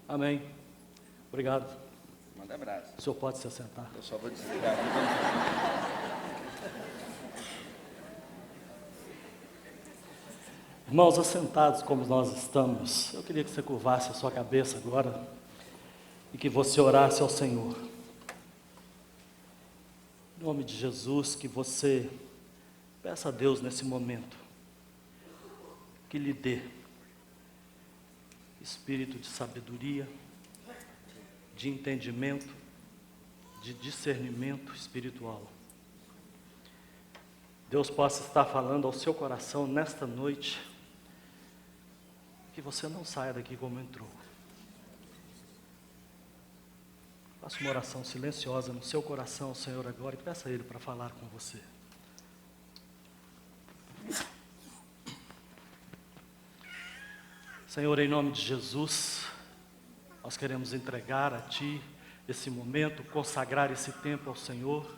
Amém. Obrigado. Manda abraço. O senhor pode se assentar. Eu só vou desligar aqui. Irmãos, assentados como nós estamos, eu queria que você curvasse a sua cabeça agora e que você orasse ao Senhor. Em nome de Jesus, que você peça a Deus nesse momento que lhe dê espírito de sabedoria, de entendimento, de discernimento espiritual. Deus possa estar falando ao seu coração nesta noite, que você não saia daqui como entrou. Faça uma oração silenciosa no seu coração ao Senhor agora e peça a Ele para falar com você. Senhor, em nome de Jesus, nós queremos entregar a Ti esse momento, consagrar esse tempo ao Senhor,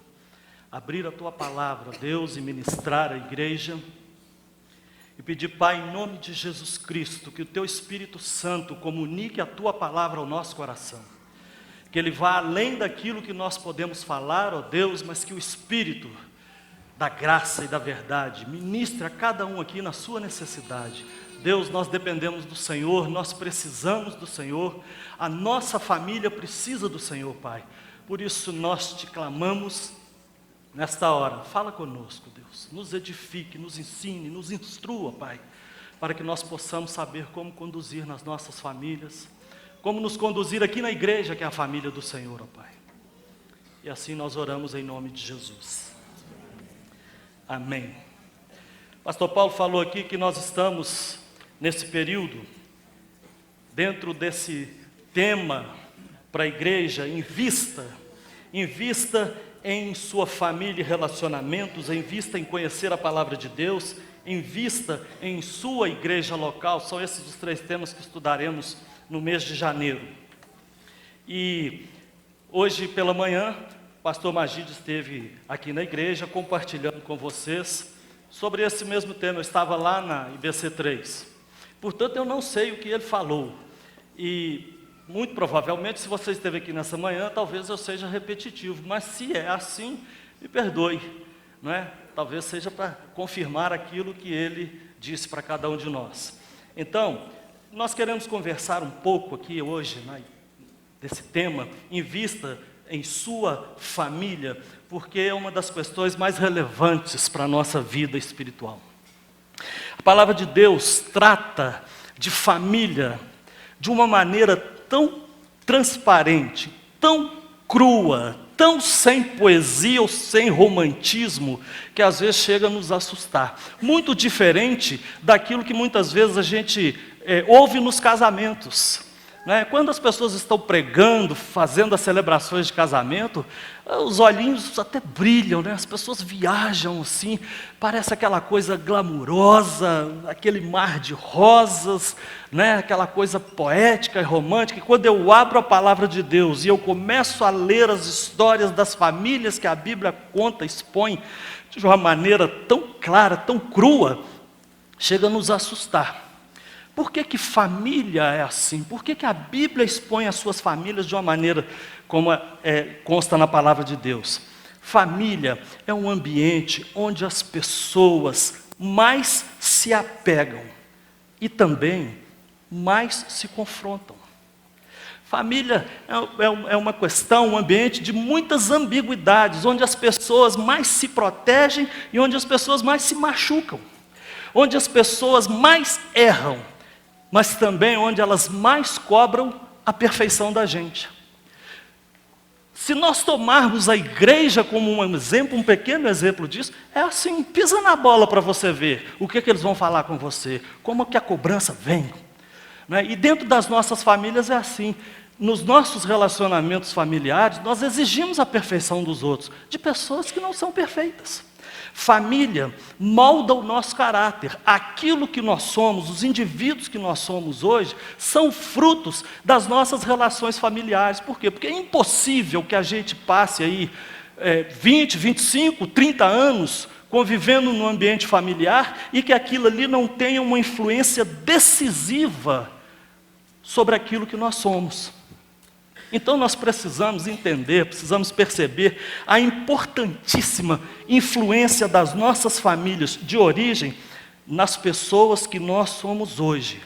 abrir a Tua palavra, Deus, e ministrar a igreja, e pedir, Pai, em nome de Jesus Cristo, que o Teu Espírito Santo comunique a Tua palavra ao nosso coração, que Ele vá além daquilo que nós podemos falar, ó Deus, mas que o Espírito da graça e da verdade ministre a cada um aqui na sua necessidade. Deus, nós dependemos do Senhor, nós precisamos do Senhor, a nossa família precisa do Senhor, Pai. Por isso nós te clamamos nesta hora. Fala conosco, Deus, nos edifique, nos ensine, nos instrua, Pai, para que nós possamos saber como conduzir nas nossas famílias, como nos conduzir aqui na igreja, que é a família do Senhor, ó Pai. E assim nós oramos em nome de Jesus. Amém. Pastor Paulo falou aqui que nós estamos nesse período, dentro desse tema para a igreja, invista em sua família e relacionamentos, invista em conhecer a palavra de Deus, invista em sua igreja local. São esses os 3 temas que estudaremos no mês de janeiro. E hoje pela manhã, o pastor Magide esteve aqui na igreja compartilhando com vocês sobre esse mesmo tema. Eu estava lá na IBC3. Portanto, eu não sei o que ele falou, e muito provavelmente, se você esteve aqui nessa manhã, talvez eu seja repetitivo, mas se é assim, me perdoe, não é? Talvez seja para confirmar aquilo que ele disse para cada um de nós. Então, nós queremos conversar um pouco aqui hoje, desse tema, invista em sua família, porque é uma das questões mais relevantes para a nossa vida espiritual. A palavra de Deus trata de família de uma maneira tão transparente, tão crua, tão sem poesia ou sem romantismo, que às vezes chega a nos assustar. Muito diferente daquilo que muitas vezes a gente ouve nos casamentos. Quando as pessoas estão pregando, fazendo as celebrações de casamento, os olhinhos até brilham, as pessoas viajam assim, parece aquela coisa glamurosa, aquele mar de rosas, aquela coisa poética e romântica. E quando eu abro a palavra de Deus e eu começo a ler as histórias das famílias que a Bíblia conta, expõe, de uma maneira tão clara, tão crua, chega a nos assustar. Por que família é assim? Por que a Bíblia expõe as suas famílias de uma maneira como consta na palavra de Deus? Família é um ambiente onde as pessoas mais se apegam e também mais se confrontam. Família é uma questão, um ambiente de muitas ambiguidades, onde as pessoas mais se protegem e onde as pessoas mais se machucam, onde as pessoas mais erram, mas também onde elas mais cobram a perfeição da gente. Se nós tomarmos a igreja como um exemplo, um pequeno exemplo disso, é assim, pisa na bola para você ver o que eles vão falar com você, como que a cobrança vem. E dentro das nossas famílias é assim, nos nossos relacionamentos familiares, nós exigimos a perfeição dos outros, de pessoas que não são perfeitas. Família molda o nosso caráter. Aquilo que nós somos, os indivíduos que nós somos hoje, são frutos das nossas relações familiares. Por quê? Porque é impossível que a gente passe aí 20, 25, 30 anos convivendo no ambiente familiar e que aquilo ali não tenha uma influência decisiva sobre aquilo que nós somos. Então nós precisamos entender, precisamos perceber a importantíssima influência das nossas famílias de origem nas pessoas que nós somos hoje.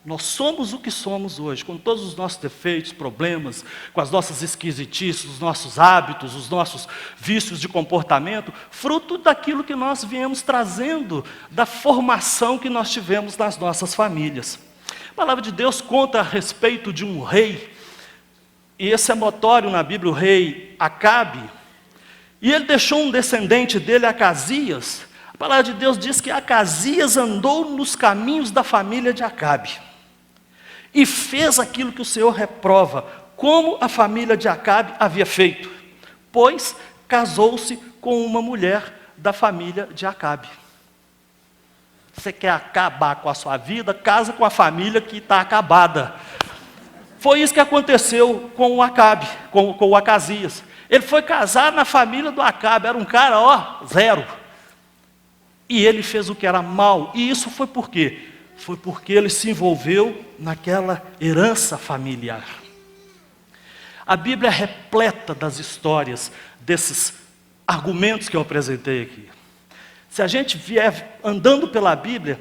Nós somos o que somos hoje, com todos os nossos defeitos, problemas, com as nossas esquisitices, os nossos hábitos, os nossos vícios de comportamento, fruto daquilo que nós viemos trazendo, da formação que nós tivemos nas nossas famílias. A palavra de Deus conta a respeito de um rei, e esse é notório na Bíblia, o rei Acabe, e ele deixou um descendente dele, Acasias. A palavra de Deus diz que Acasias andou nos caminhos da família de Acabe, e fez aquilo que o Senhor reprova, como a família de Acabe havia feito, pois casou-se com uma mulher da família de Acabe. Você quer acabar com a sua vida? Casa com a família que está acabada. Foi isso que aconteceu com o Acabe, com o Acasias. Ele foi casar na família do Acabe, era um cara, zero. E ele fez o que era mal, e isso foi por quê? Foi porque ele se envolveu naquela herança familiar. A Bíblia é repleta das histórias, desses argumentos que eu apresentei aqui. Se a gente vier andando pela Bíblia,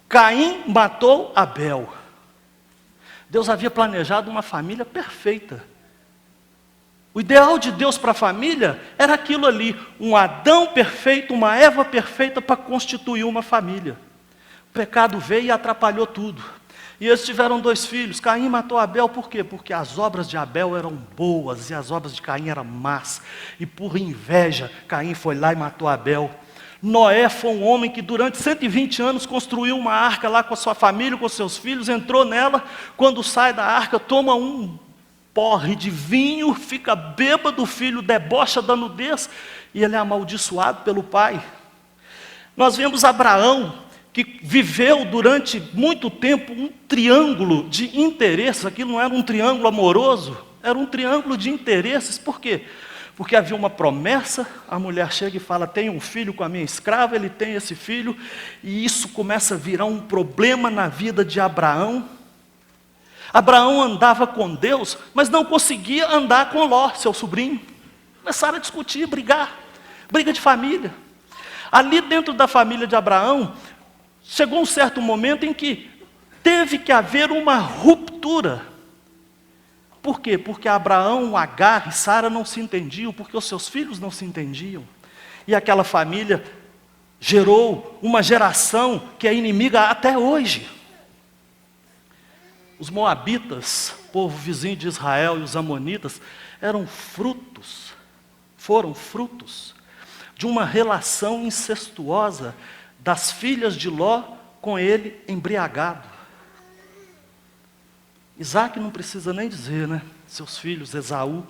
Caim matou Abel. Deus havia planejado uma família perfeita. O ideal de Deus para a família era aquilo ali, um Adão perfeito, uma Eva perfeita para constituir uma família. O pecado veio e atrapalhou tudo. E eles tiveram 2 filhos. Caim matou Abel, por quê? Porque as obras de Abel eram boas e as obras de Caim eram más. E por inveja, Caim foi lá e matou Abel. Noé foi um homem que durante 120 anos construiu uma arca lá com a sua família, com seus filhos, entrou nela, quando sai da arca, toma um porre de vinho, fica bêbado, o filho debocha da nudez, e ele é amaldiçoado pelo pai. Nós vemos Abraão, que viveu durante muito tempo um triângulo de interesses. Aquilo não era um triângulo amoroso, era um triângulo de interesses. Por quê? Porque havia uma promessa, a mulher chega e fala, tenho um filho com a minha escrava, ele tem esse filho, e isso começa a virar um problema na vida de Abraão. Abraão andava com Deus, mas não conseguia andar com Ló, seu sobrinho. Começaram a discutir, brigar, briga de família. Ali dentro da família de Abraão, chegou um certo momento em que teve que haver uma ruptura. Por quê? Porque Abraão, Agar e Sara não se entendiam, porque os seus filhos não se entendiam. E aquela família gerou uma geração que é inimiga até hoje. Os moabitas, povo vizinho de Israel, e os amonitas, foram frutos de uma relação incestuosa das filhas de Ló com ele embriagado. Isaac não precisa nem dizer, né? Seus filhos, Esaú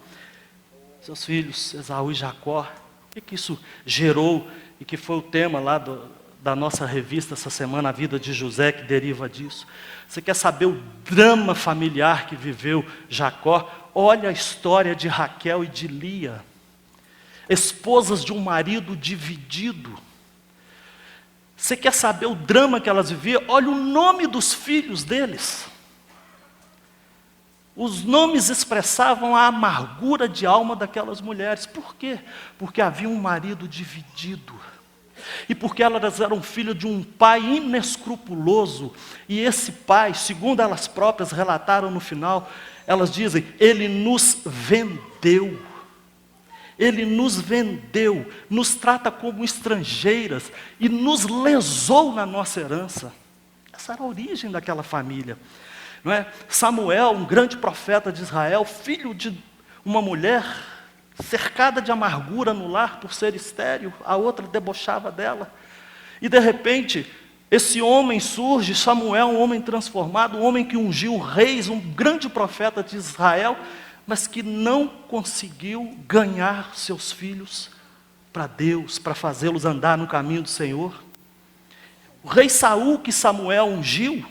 e Jacó. O que isso gerou e que foi o tema lá da nossa revista essa semana, A Vida de José, que deriva disso. Você quer saber o drama familiar que viveu Jacó? Olha a história de Raquel e de Lia, esposas de um marido dividido. Você quer saber o drama que elas viviam? Olha o nome dos filhos deles. Os nomes expressavam a amargura de alma daquelas mulheres. Por quê? Porque havia um marido dividido. E porque elas eram filhas de um pai inescrupuloso. E esse pai, segundo elas próprias relataram no final, elas dizem, ele nos vendeu. Ele nos vendeu, nos trata como estrangeiras e nos lesou na nossa herança. Essa era a origem daquela família. Não é? Samuel, um grande profeta de Israel, filho de uma mulher cercada de amargura no lar por ser estéril, a outra debochava dela. E de repente, esse homem surge, Samuel, um homem transformado, um homem que ungiu reis, um grande profeta de Israel, mas que não conseguiu ganhar seus filhos para Deus, para fazê-los andar no caminho do Senhor. O rei Saul, que Samuel ungiu,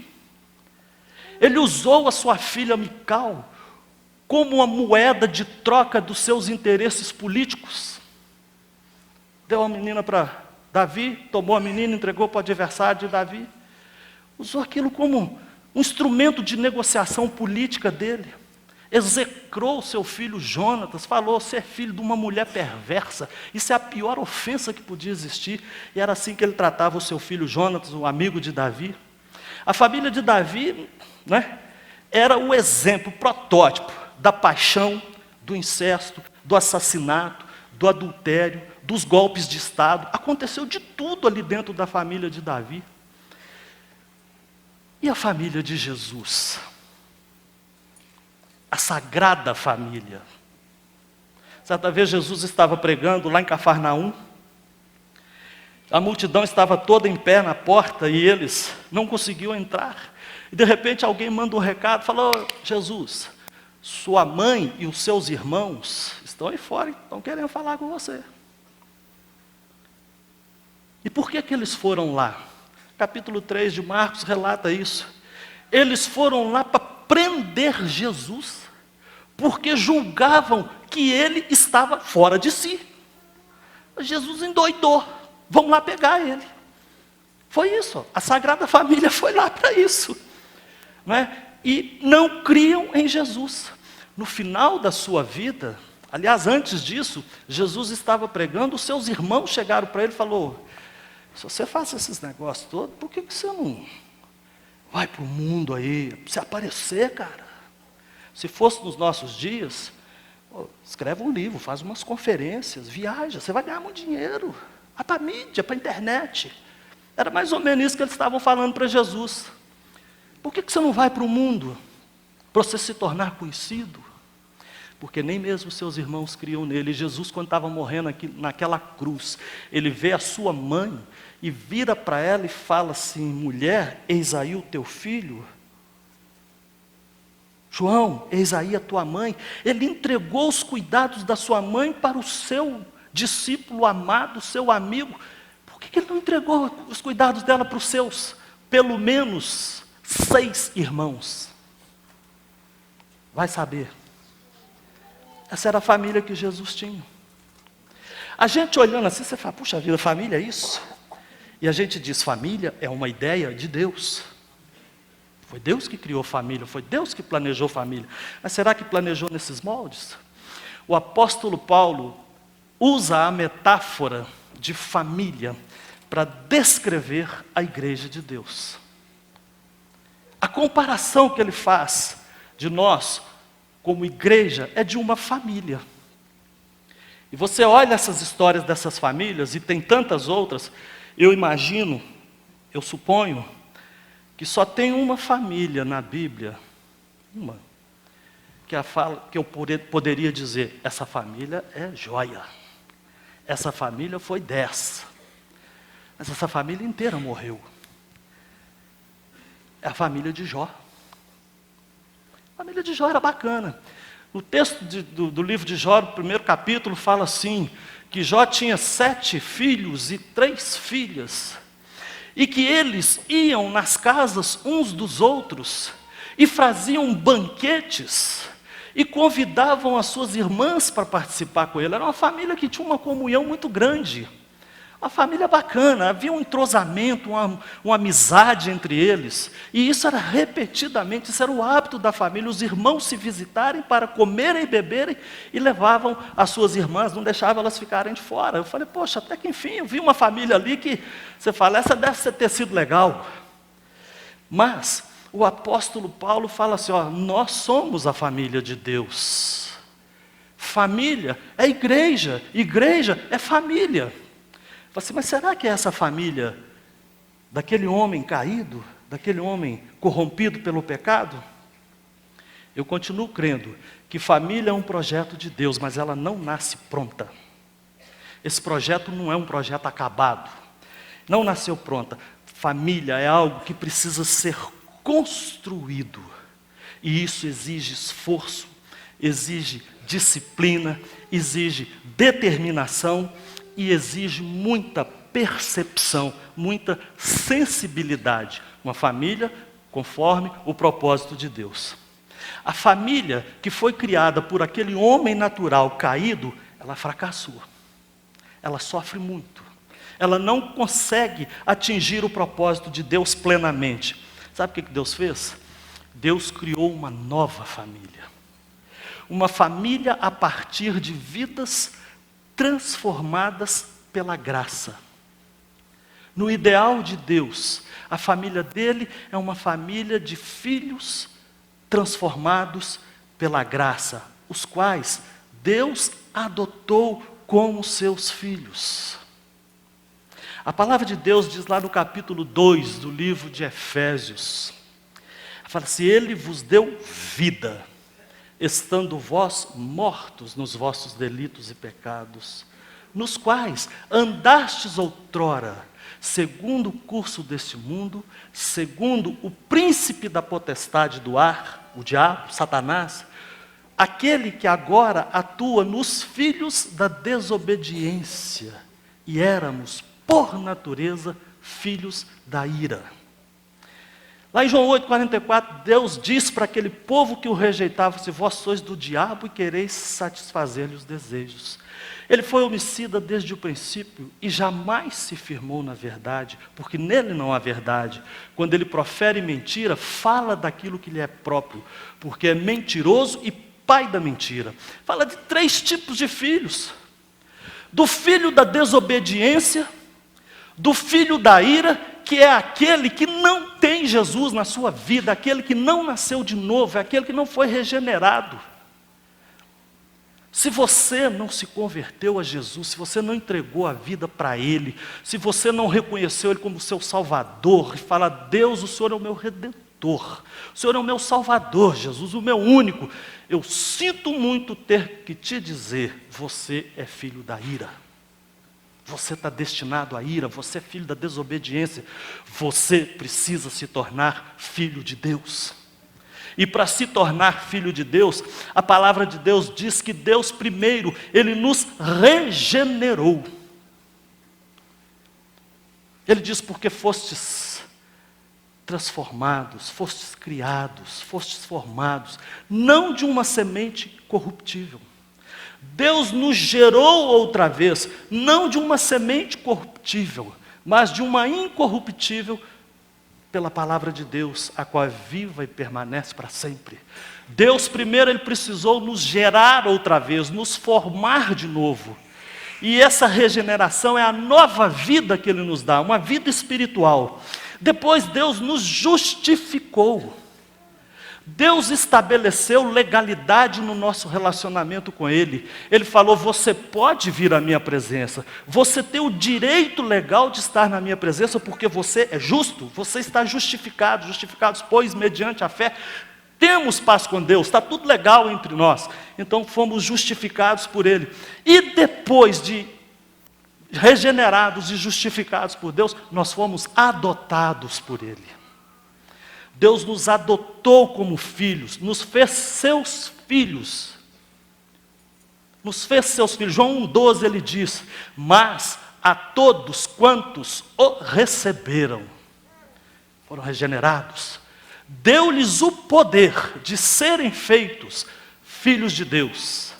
ele usou a sua filha Mical como uma moeda de troca dos seus interesses políticos. Deu a menina para Davi, tomou a menina, entregou para o adversário de Davi. Usou aquilo como um instrumento de negociação política dele. Execrou seu filho Jonatas, falou: você é filho de uma mulher perversa, isso é a pior ofensa que podia existir. E era assim que ele tratava o seu filho Jonatas, o amigo de Davi. A família de Davi, né, era o exemplo, o protótipo da paixão, do incesto, do assassinato, do adultério, dos golpes de Estado. Aconteceu de tudo ali dentro da família de Davi. E a família de Jesus? A Sagrada Família. Certa vez Jesus estava pregando lá em Cafarnaum. A multidão estava toda em pé na porta e eles não conseguiam entrar. E de repente alguém manda um recado, falou: Jesus, sua mãe e os seus irmãos estão aí fora, estão querendo falar com você. E por que eles foram lá? Capítulo 3 de Marcos relata isso. Eles foram lá para prender Jesus, porque julgavam que ele estava fora de si. Jesus endoidou, vão lá pegar ele. Foi isso, a Sagrada Família foi lá para isso, não é? E não criam em Jesus. No final da sua vida, aliás, antes disso, Jesus estava pregando, os seus irmãos chegaram para ele e falaram: se você faz esses negócios todos, por que você não vai para o mundo aí, para você aparecer, cara? Se fosse nos nossos dias, escreve um livro, faz umas conferências, viaja, você vai ganhar muito dinheiro. Vai para a mídia, para a internet. Era mais ou menos isso que eles estavam falando para Jesus. Por que você não vai para o mundo? Para você se tornar conhecido? Porque nem mesmo seus irmãos criam nele. E Jesus, quando estava morrendo aqui, naquela cruz, ele vê a sua mãe e vira para ela e fala assim: mulher, eis aí o teu filho. João, eis aí a tua mãe. Ele entregou os cuidados da sua mãe para o seu discípulo amado, seu amigo. Por que ele não entregou os cuidados dela para os seus, pelo menos, 6 irmãos? Vai saber. Essa era a família que Jesus tinha. A gente olhando assim, você fala: puxa vida, família é isso? E a gente diz: família é uma ideia de Deus. Foi Deus que criou família, foi Deus que planejou família. Mas será que planejou nesses moldes? O apóstolo Paulo usa a metáfora de família para descrever a igreja de Deus. A comparação que ele faz de nós como igreja é de uma família. E você olha essas histórias dessas famílias, e tem tantas outras. Eu imagino, eu suponho, que só tem uma família na Bíblia, uma, que eu poderia dizer: essa família é joia, essa família foi 10, mas essa família inteira morreu. É a família de Jó. A família de Jó era bacana. O texto do livro de Jó, no primeiro capítulo, fala assim, que Jó tinha 7 filhos e 3 filhas, e que eles iam nas casas uns dos outros, e faziam banquetes, e convidavam as suas irmãs para participar com ele. Era uma família que tinha uma comunhão muito grande, uma família bacana, havia um entrosamento, uma amizade entre eles, e isso era repetidamente, isso era o hábito da família, os irmãos se visitarem para comerem e beberem, e levavam as suas irmãs, não deixavam elas ficarem de fora. Eu falei: poxa, até que enfim, eu vi uma família ali que, você fala, essa deve ter sido legal. Mas o apóstolo Paulo fala assim: ó, nós somos a família de Deus. Família é igreja, igreja é família. Assim, mas será que é essa família daquele homem caído, daquele homem corrompido pelo pecado? Eu continuo crendo que família é um projeto de Deus, mas ela não nasce pronta. Esse projeto não é um projeto acabado, não nasceu pronta. Família é algo que precisa ser construído, e isso exige esforço, exige disciplina, exige determinação, e exige muita percepção, muita sensibilidade. Uma família conforme o propósito de Deus. A família que foi criada por aquele homem natural caído, ela fracassou. Ela sofre muito. Ela não consegue atingir o propósito de Deus plenamente. Sabe o que Deus fez? Deus criou uma nova família. Uma família a partir de vidas transformadas pela graça. No ideal de Deus, a família dele é uma família de filhos transformados pela graça, os quais Deus adotou como seus filhos. A palavra de Deus diz lá no capítulo 2 do livro de Efésios, fala assim: Ele vos deu vida, estando vós mortos nos vossos delitos e pecados, nos quais andastes outrora, segundo o curso deste mundo, segundo o príncipe da potestade do ar, o diabo, Satanás, aquele que agora atua nos filhos da desobediência, e éramos, por natureza, filhos da ira. Lá em João 8,44, Deus diz para aquele povo que o rejeitava: se vós sois do diabo e quereis satisfazer-lhe os desejos. Ele foi homicida desde o princípio e jamais se firmou na verdade, porque nele não há verdade. Quando ele profere mentira, fala daquilo que lhe é próprio, porque é mentiroso e pai da mentira. Fala de 3 tipos de filhos: do filho da desobediência, do filho da ira, que é aquele que não tem Jesus na sua vida, aquele que não nasceu de novo, é aquele que não foi regenerado. Se você não se converteu a Jesus, se você não entregou a vida para Ele, se você não reconheceu Ele como seu Salvador, e fala: Deus, o Senhor é o meu Redentor, o Senhor é o meu Salvador, Jesus, o meu único, eu sinto muito ter que te dizer: você é filho da ira. Você está destinado à ira, você é filho da desobediência, você precisa se tornar filho de Deus. E para se tornar filho de Deus, a palavra de Deus diz que Deus primeiro, Ele nos regenerou. Ele diz: porque fostes transformados, fostes criados, fostes formados, não de uma semente corruptível. Deus nos gerou outra vez, não de uma semente corruptível, mas de uma incorruptível, pela palavra de Deus, a qual é viva e permanece para sempre. Deus primeiro, Ele precisou nos gerar outra vez, nos formar de novo. E essa regeneração é a nova vida que Ele nos dá, uma vida espiritual. Depois Deus nos justificou. Deus estabeleceu legalidade no nosso relacionamento com Ele. Ele falou: você pode vir à minha presença, você tem o direito legal de estar na minha presença, porque você é justo, você está justificado. Justificados, pois, mediante a fé, temos paz com Deus, está tudo legal entre nós. Então fomos justificados por Ele. E depois de regenerados e justificados por Deus, nós fomos adotados por Ele. Deus nos adotou como filhos, nos fez seus filhos. Nos fez seus filhos. João 1,12 ele diz: mas a todos quantos o receberam, foram regenerados, deu-lhes o poder de serem feitos filhos de Deus,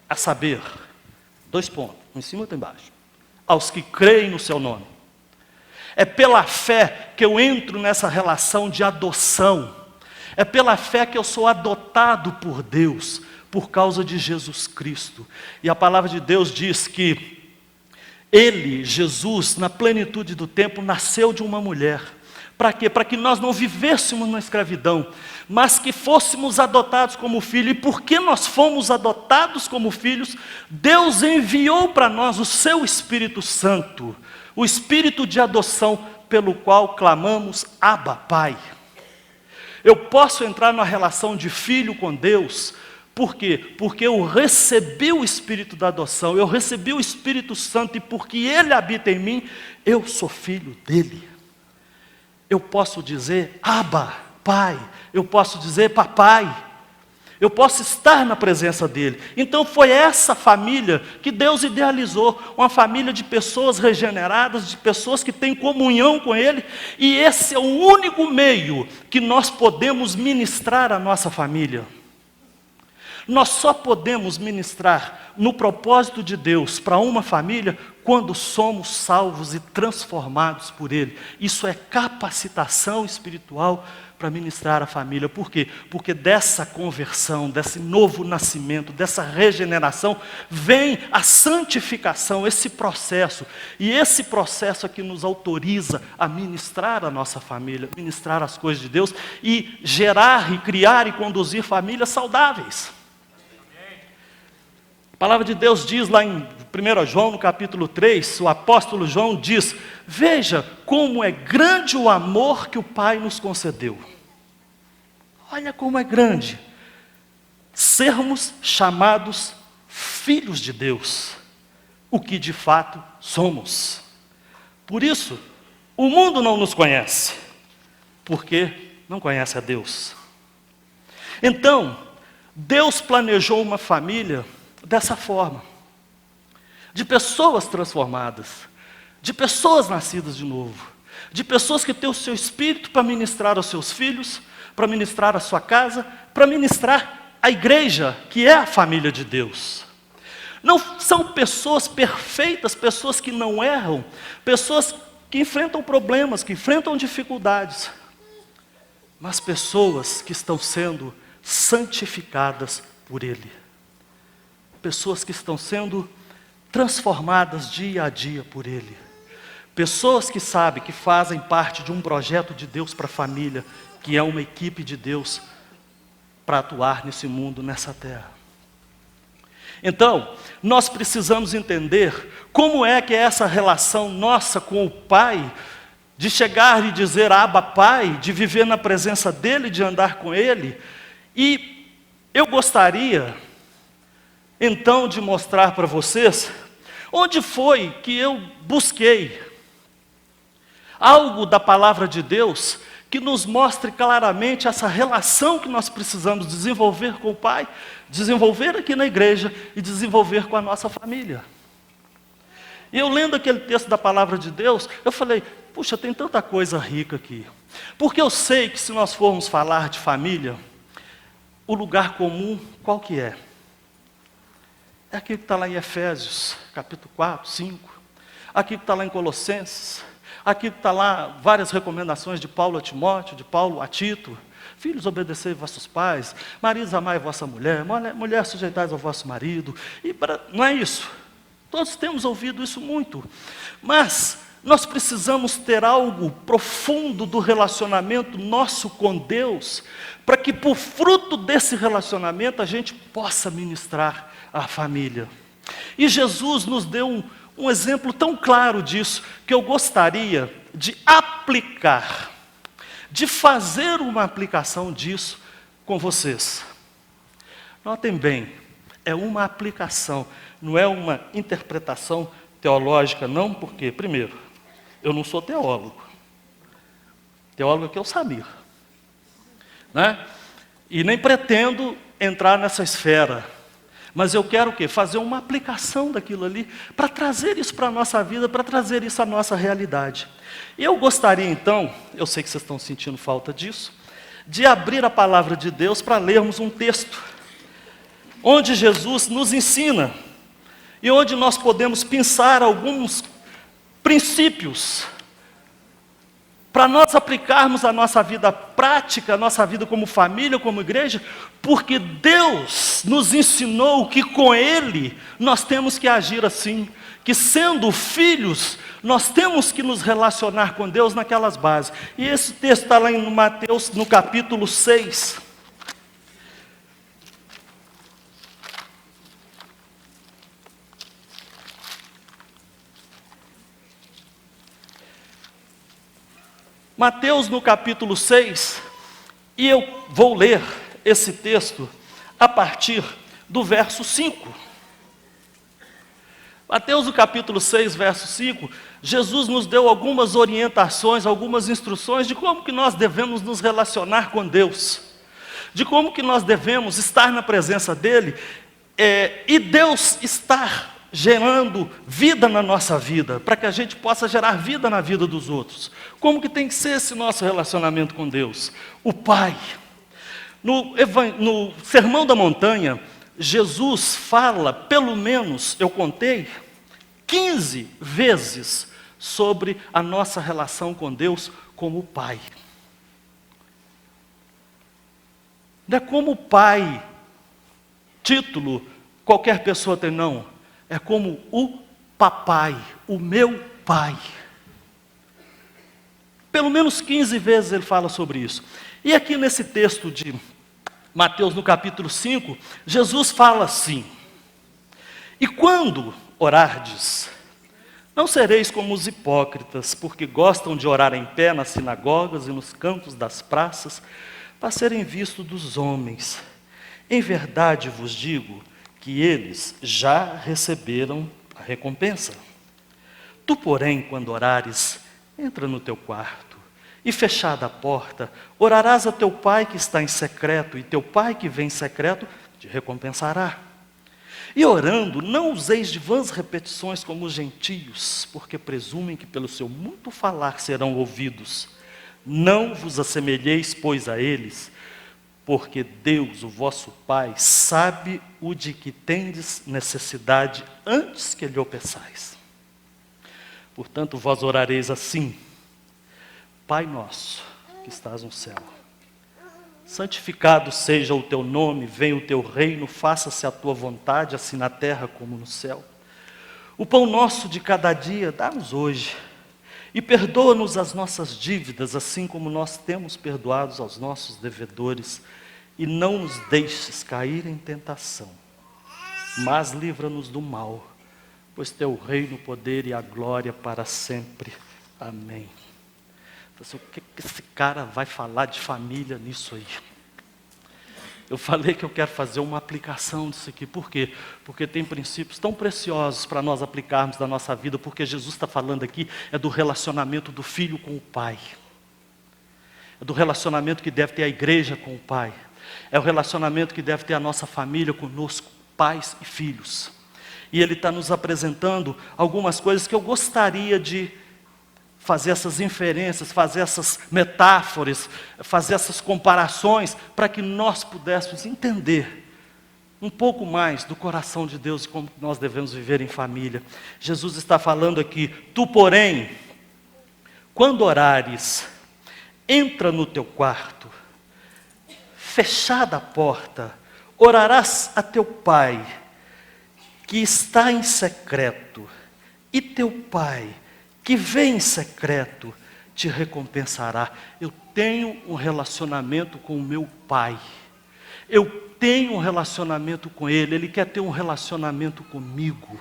a saber, 2 pontos, um em cima e outro embaixo, aos que creem no seu nome. É pela fé que eu entro nessa relação de adoção. É pela fé que eu sou adotado por Deus, por causa de Jesus Cristo. E a palavra de Deus diz que Ele, Jesus, na plenitude do tempo, nasceu de uma mulher. Para quê? Para que nós não vivêssemos na escravidão, mas que fôssemos adotados como filhos. E porque nós fomos adotados como filhos, Deus enviou para nós o seu Espírito Santo, o Espírito de adoção, pelo qual clamamos: Abba, Pai. Eu posso entrar numa relação de filho com Deus, por quê? Porque eu recebi o Espírito da adoção, eu recebi o Espírito Santo, e porque Ele habita em mim, eu sou filho dEle. Eu posso dizer: Abba, Pai. Eu posso dizer: Papai. Eu posso estar na presença dEle. Então foi essa família que Deus idealizou, uma família de pessoas regeneradas, de pessoas que têm comunhão com Ele, e esse é o único meio que nós podemos ministrar à nossa família. Nós só podemos ministrar no propósito de Deus para uma família quando somos salvos e transformados por Ele. Isso é capacitação espiritual para ministrar a família. Por quê? Porque dessa conversão, desse novo nascimento, dessa regeneração, vem a santificação, esse processo. E esse processo é que nos autoriza a ministrar a nossa família, ministrar as coisas de Deus e gerar e criar e conduzir famílias saudáveis. A palavra de Deus diz lá em 1 João, no capítulo 3, o apóstolo João diz: veja como é grande o amor que o Pai nos concedeu. Olha como é grande sermos chamados filhos de Deus, o que de fato somos. Por isso, o mundo não nos conhece, porque não conhece a Deus. Então, Deus planejou uma família dessa forma, de pessoas transformadas, de pessoas nascidas de novo, de pessoas que têm o seu espírito para ministrar aos seus filhos, para ministrar a sua casa, para ministrar a igreja, que é a família de Deus. Não são pessoas perfeitas, pessoas que não erram, pessoas que enfrentam problemas, que enfrentam dificuldades, mas pessoas que estão sendo santificadas por Ele. Pessoas que estão sendo transformadas dia a dia por Ele. Pessoas que sabem que fazem parte de um projeto de Deus para a família, que é uma equipe de Deus para atuar nesse mundo, nessa terra. Então, nós precisamos entender como é que é essa relação nossa com o Pai, de chegar e dizer Abba Pai, de viver na presença dEle, de andar com Ele. E eu gostaria, então, de mostrar para vocês onde foi que eu busquei algo da palavra de Deus que nos mostre claramente essa relação que nós precisamos desenvolver com o Pai, desenvolver aqui na igreja e desenvolver com a nossa família. E eu lendo aquele texto da palavra de Deus, eu falei, puxa, tem tanta coisa rica aqui. Porque eu sei que se nós formos falar de família, o lugar comum, qual que é? É aquilo que está lá em Efésios, capítulo 4, 5. Aquilo que está lá em Colossenses. Aqui está lá várias recomendações de Paulo a Timóteo, de Paulo a Tito. Filhos, obedecei vossos pais. Maridos, amai vossa mulher. Mulher, sujeitais ao vosso marido. Não é isso. Todos temos ouvido isso muito. Mas nós precisamos ter algo profundo do relacionamento nosso com Deus, para que por fruto desse relacionamento a gente possa ministrar a família. E Jesus nos deu um exemplo tão claro disso, que eu gostaria de aplicar, de fazer uma aplicação disso com vocês. Notem bem, é uma aplicação, não é uma interpretação teológica, não, porque, primeiro, eu não sou teólogo. Teólogo aqui é o Samir, né? E nem pretendo entrar nessa esfera. Mas eu quero o quê? Fazer uma aplicação daquilo ali, para trazer isso para a nossa vida, para trazer isso à nossa realidade. Eu gostaria então, eu sei que vocês estão sentindo falta disso, de abrir a palavra de Deus para lermos um texto, onde Jesus nos ensina, e onde nós podemos pensar alguns princípios, para nós aplicarmos a nossa vida prática, a nossa vida como família, como igreja, porque Deus nos ensinou que com Ele nós temos que agir assim, que sendo filhos, nós temos que nos relacionar com Deus naquelas bases. E esse texto está lá em Mateus, no capítulo 6. Mateus no capítulo 6, e eu vou ler esse texto a partir do verso 5. Mateus no capítulo 6, verso 5, Jesus nos deu algumas orientações, algumas instruções de como que nós devemos nos relacionar com Deus, de como que nós devemos estar na presença dEle, e Deus estar gerando vida na nossa vida, para que a gente possa gerar vida na vida dos outros. Como que tem que ser esse nosso relacionamento com Deus? O Pai. No Sermão da Montanha, Jesus fala, pelo menos, eu contei, 15 vezes sobre a nossa relação com Deus como Pai. Não é como Pai, título, qualquer pessoa tem, não. É como o papai, o meu Pai. Pelo menos 15 vezes ele fala sobre isso. E aqui nesse texto de Mateus, no capítulo 5, Jesus fala assim: e quando orardes, não sereis como os hipócritas, porque gostam de orar em pé nas sinagogas e nos cantos das praças, para serem vistos dos homens. Em verdade vos digo que eles já receberam a recompensa. Tu, porém, quando orares, entra no teu quarto, e fechada a porta, orarás a teu pai que está em secreto, e teu pai que vem em secreto te recompensará. E orando, não useis de vãs repetições como os gentios, porque presumem que pelo seu muito falar serão ouvidos. Não vos assemelheis, pois, a eles, porque Deus, o vosso Pai, sabe o de que tendes necessidade antes que lhe o peçais. Portanto, vós orareis assim: Pai nosso, que estás no céu, santificado seja o teu nome, venha o teu reino, faça-se a tua vontade, assim na terra como no céu. O pão nosso de cada dia dá-nos hoje, e perdoa-nos as nossas dívidas, assim como nós temos perdoados aos nossos devedores, e não nos deixes cair em tentação, mas livra-nos do mal, pois teu reino, o poder e a glória para sempre. Amém. Então, o que esse cara vai falar de família nisso aí? Eu falei que eu quero fazer uma aplicação disso aqui. Por quê? Porque tem princípios tão preciosos para nós aplicarmos na nossa vida, porque Jesus está falando aqui é do relacionamento do filho com o pai. É do relacionamento que deve ter a igreja com o pai. É o relacionamento que deve ter a nossa família conosco, pais e filhos. E ele está nos apresentando algumas coisas que eu gostaria de fazer essas inferências, fazer essas metáforas, fazer essas comparações, para que nós pudéssemos entender um pouco mais do coração de Deus e como nós devemos viver em família. Jesus está falando aqui: tu, porém, quando orares, entra no teu quarto, fechada a porta, orarás a teu pai, que está em secreto, e teu pai, que vem em secreto, te recompensará. Eu tenho um relacionamento com o meu pai. Eu tenho um relacionamento com ele. Ele quer ter um relacionamento comigo.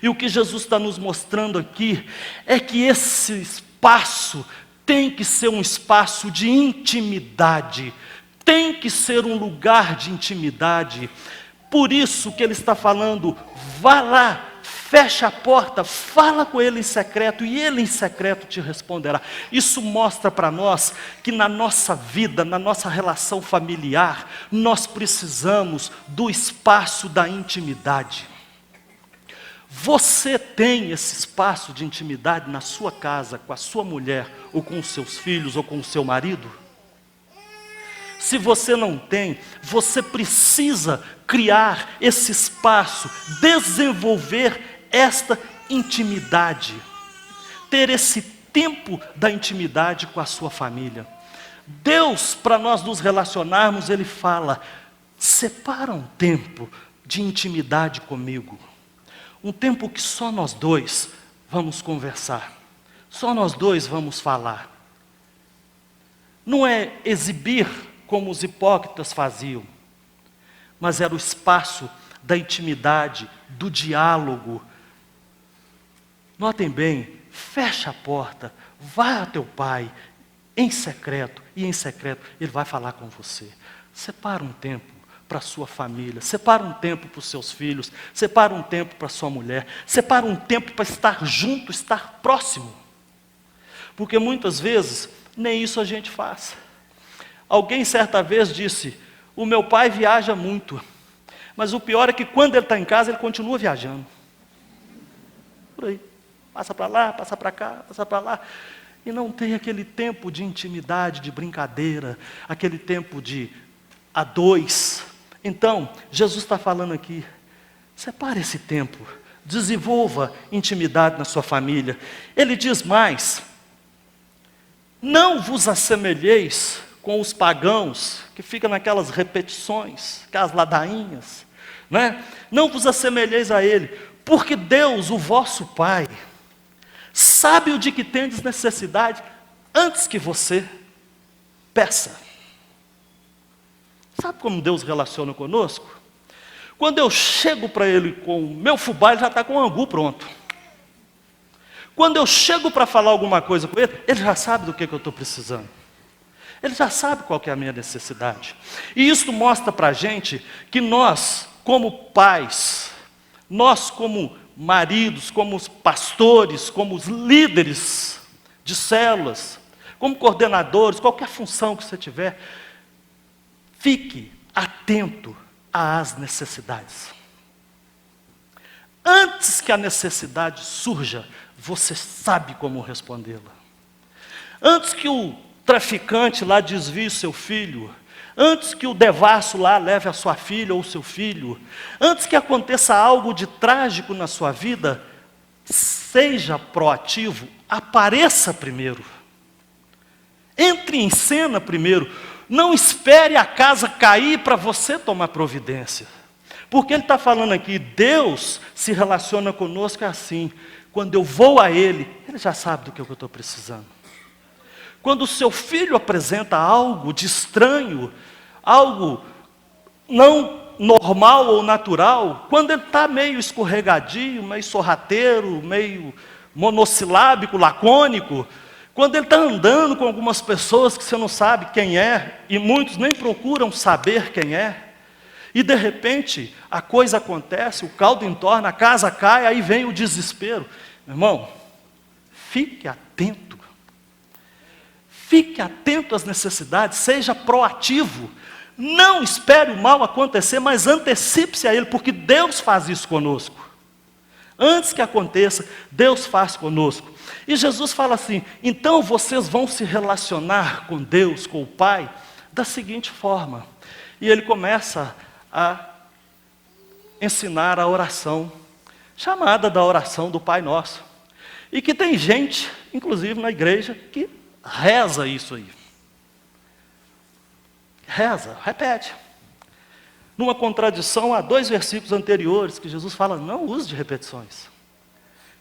E o que Jesus está nos mostrando aqui é que esse espaço tem que ser um espaço de intimidade. Tem que ser um lugar de intimidade. Por isso que ele está falando: vá lá, fecha a porta, fala com ele em secreto, e ele em secreto te responderá. Isso mostra para nós que na nossa vida, na nossa relação familiar, nós precisamos do espaço da intimidade. Você tem esse espaço de intimidade na sua casa, com a sua mulher, ou com os seus filhos, ou com o seu marido? Se você não tem, você precisa criar esse espaço, desenvolver esta intimidade, ter esse tempo da intimidade com a sua família. Deus, para nós nos relacionarmos, Ele fala: separa um tempo de intimidade comigo, um tempo que só nós dois vamos conversar, só nós dois vamos falar. Não é exibir como os hipócritas faziam, mas era o espaço da intimidade, do diálogo. Notem bem, fecha a porta, vai a teu pai, em secreto, e em secreto ele vai falar com você. Separa um tempo para a sua família, separa um tempo para os seus filhos, separa um tempo para a sua mulher, separa um tempo para estar junto, estar próximo. Porque muitas vezes, nem isso a gente faz. Alguém certa vez disse: o meu pai viaja muito, mas o pior é que quando ele está em casa, ele continua viajando. Por aí, passa para lá, passa para cá, passa para lá. E não tem aquele tempo de intimidade, de brincadeira, aquele tempo de a dois. Então, Jesus está falando aqui, separe esse tempo, desenvolva intimidade na sua família. Ele diz mais, não vos assemelheis com os pagãos, que ficam naquelas repetições, aquelas ladainhas, né? Não vos assemelheis a ele, porque Deus, o vosso Pai, sabe o de que tendes necessidade, antes que você peça. Sabe como Deus relaciona conosco? Quando eu chego para Ele com o meu fubá, Ele já está com o angu pronto. Quando eu chego para falar alguma coisa com Ele, Ele já sabe do que eu estou precisando. Ele já sabe qual que é a minha necessidade. E isso mostra para a gente que nós, como pais, nós como maridos, como pastores, como os líderes de células, como coordenadores, qualquer função que você tiver, fique atento às necessidades. Antes que a necessidade surja, você sabe como respondê-la. Antes que o traficante lá desvie o seu filho, antes que o devasso lá leve a sua filha ou o seu filho, antes que aconteça algo de trágico na sua vida, seja proativo, apareça primeiro. Entre em cena primeiro. Não espere a casa cair para você tomar providência. Porque ele está falando aqui, Deus se relaciona conosco assim. Quando eu vou a Ele, Ele já sabe do que eu estou precisando. Quando o seu filho apresenta algo de estranho, algo não normal ou natural, quando ele está meio escorregadio, meio sorrateiro, meio monossilábico, lacônico, quando ele está andando com algumas pessoas que você não sabe quem é, e muitos nem procuram saber quem é, e de repente a coisa acontece, o caldo entorna, a casa cai, aí vem o desespero. Meu irmão, fique atento. Fique atento às necessidades, seja proativo. Não espere o mal acontecer, mas antecipe-se a ele, porque Deus faz isso conosco. Antes que aconteça, Deus faz conosco. E Jesus fala assim, então vocês vão se relacionar com Deus, com o Pai, da seguinte forma. E ele começa a ensinar a oração, chamada da oração do Pai Nosso. E que tem gente, inclusive na igreja, que reza isso aí. Reza, repete. Numa contradição a 2 versículos anteriores, que Jesus fala, não use de repetições.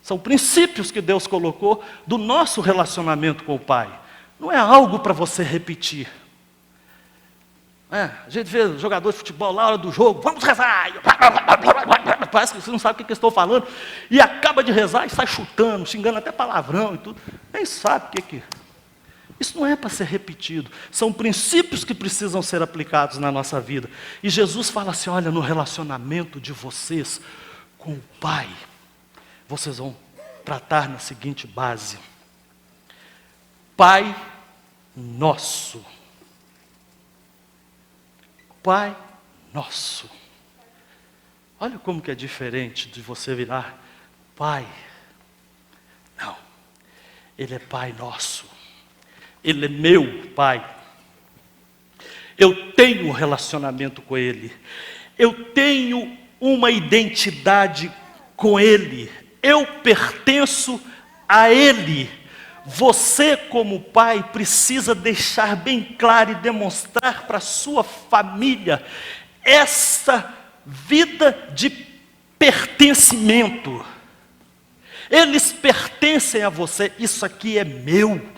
São princípios que Deus colocou do nosso relacionamento com o Pai. Não é algo para você repetir. A gente vê jogador de futebol lá, hora do jogo, vamos rezar. Parece que você não sabe o que eu estou falando. E acaba de rezar e sai chutando, xingando até palavrão e tudo. Nem sabe o que é. Isso não é para ser repetido. São princípios que precisam ser aplicados na nossa vida. E Jesus fala assim, olha, no relacionamento de vocês com o Pai, vocês vão tratar na seguinte base. Pai Nosso. Pai Nosso. Olha como que é diferente de você virar Pai. Não. Ele é Pai Nosso. Ele é meu Pai. Eu tenho um relacionamento com Ele. Eu tenho uma identidade com Ele. Eu pertenço a Ele. Você, como pai, precisa deixar bem claro e demonstrar para a sua família essa vida de pertencimento. Eles pertencem a você. Isso aqui é meu.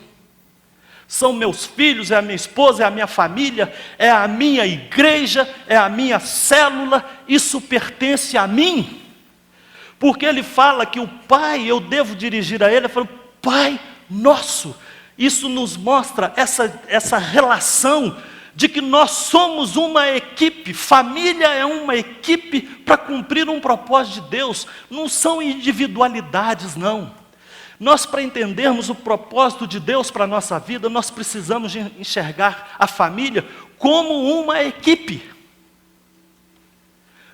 São meus filhos, é a minha esposa, é a minha família, é a minha igreja, é a minha célula. Isso pertence a mim. Porque ele fala que o Pai, eu devo dirigir a ele, falando, Pai Nosso. Isso nos mostra essa relação de que nós somos uma equipe. Família é uma equipe para cumprir um propósito de Deus. Não são individualidades, não. Nós, para entendermos o propósito de Deus para a nossa vida, nós precisamos de enxergar a família como uma equipe.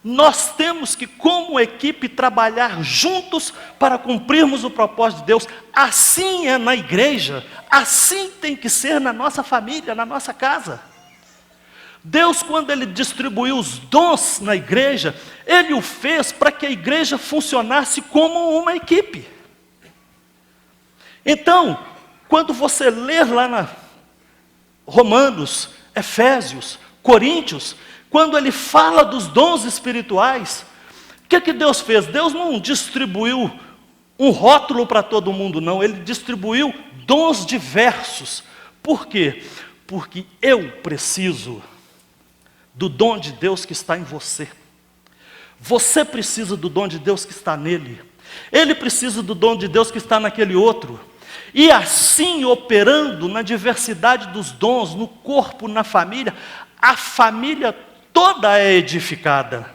Nós temos que, como equipe, trabalhar juntos para cumprirmos o propósito de Deus. Assim é na igreja, assim tem que ser na nossa família, na nossa casa. Deus, quando Ele distribuiu os dons na igreja, Ele o fez para que a igreja funcionasse como uma equipe. Então, quando você ler lá na Romanos, Efésios, Coríntios, quando ele fala dos dons espirituais, o que Deus fez? Deus não distribuiu um rótulo para todo mundo, não. Ele distribuiu dons diversos. Por quê? Porque eu preciso do dom de Deus que está em você. Você precisa do dom de Deus que está nele. Ele precisa do dom de Deus que está naquele outro. E assim, operando na diversidade dos dons, no corpo, na família, a família toda é edificada.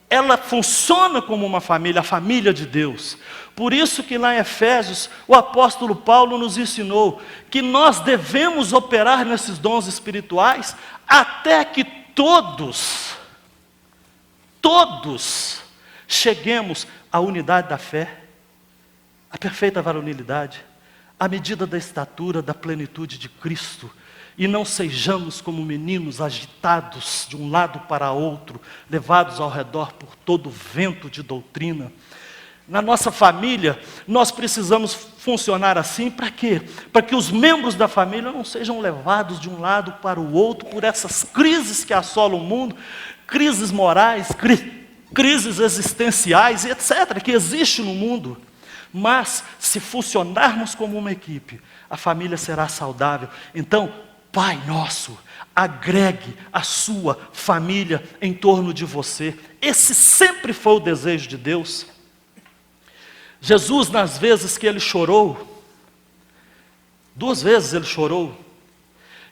Ela funciona como uma família, a família de Deus. Por isso que lá em Efésios, o apóstolo Paulo nos ensinou que nós devemos operar nesses dons espirituais até que todos cheguemos à unidade da fé, à perfeita varonilidade, à medida da estatura, da plenitude de Cristo, e não sejamos como meninos agitados de um lado para outro, levados ao redor por todo vento de doutrina. Na nossa família, nós precisamos funcionar assim, para quê? Para que os membros da família não sejam levados de um lado para o outro por essas crises que assolam o mundo, crises morais, crises existenciais, etc., que existem no mundo. Mas, se funcionarmos como uma equipe, a família será saudável. Então, Pai nosso, agregue a sua família em torno de você. Esse sempre foi o desejo de Deus. Jesus, nas vezes que ele chorou, 2 vezes ele chorou,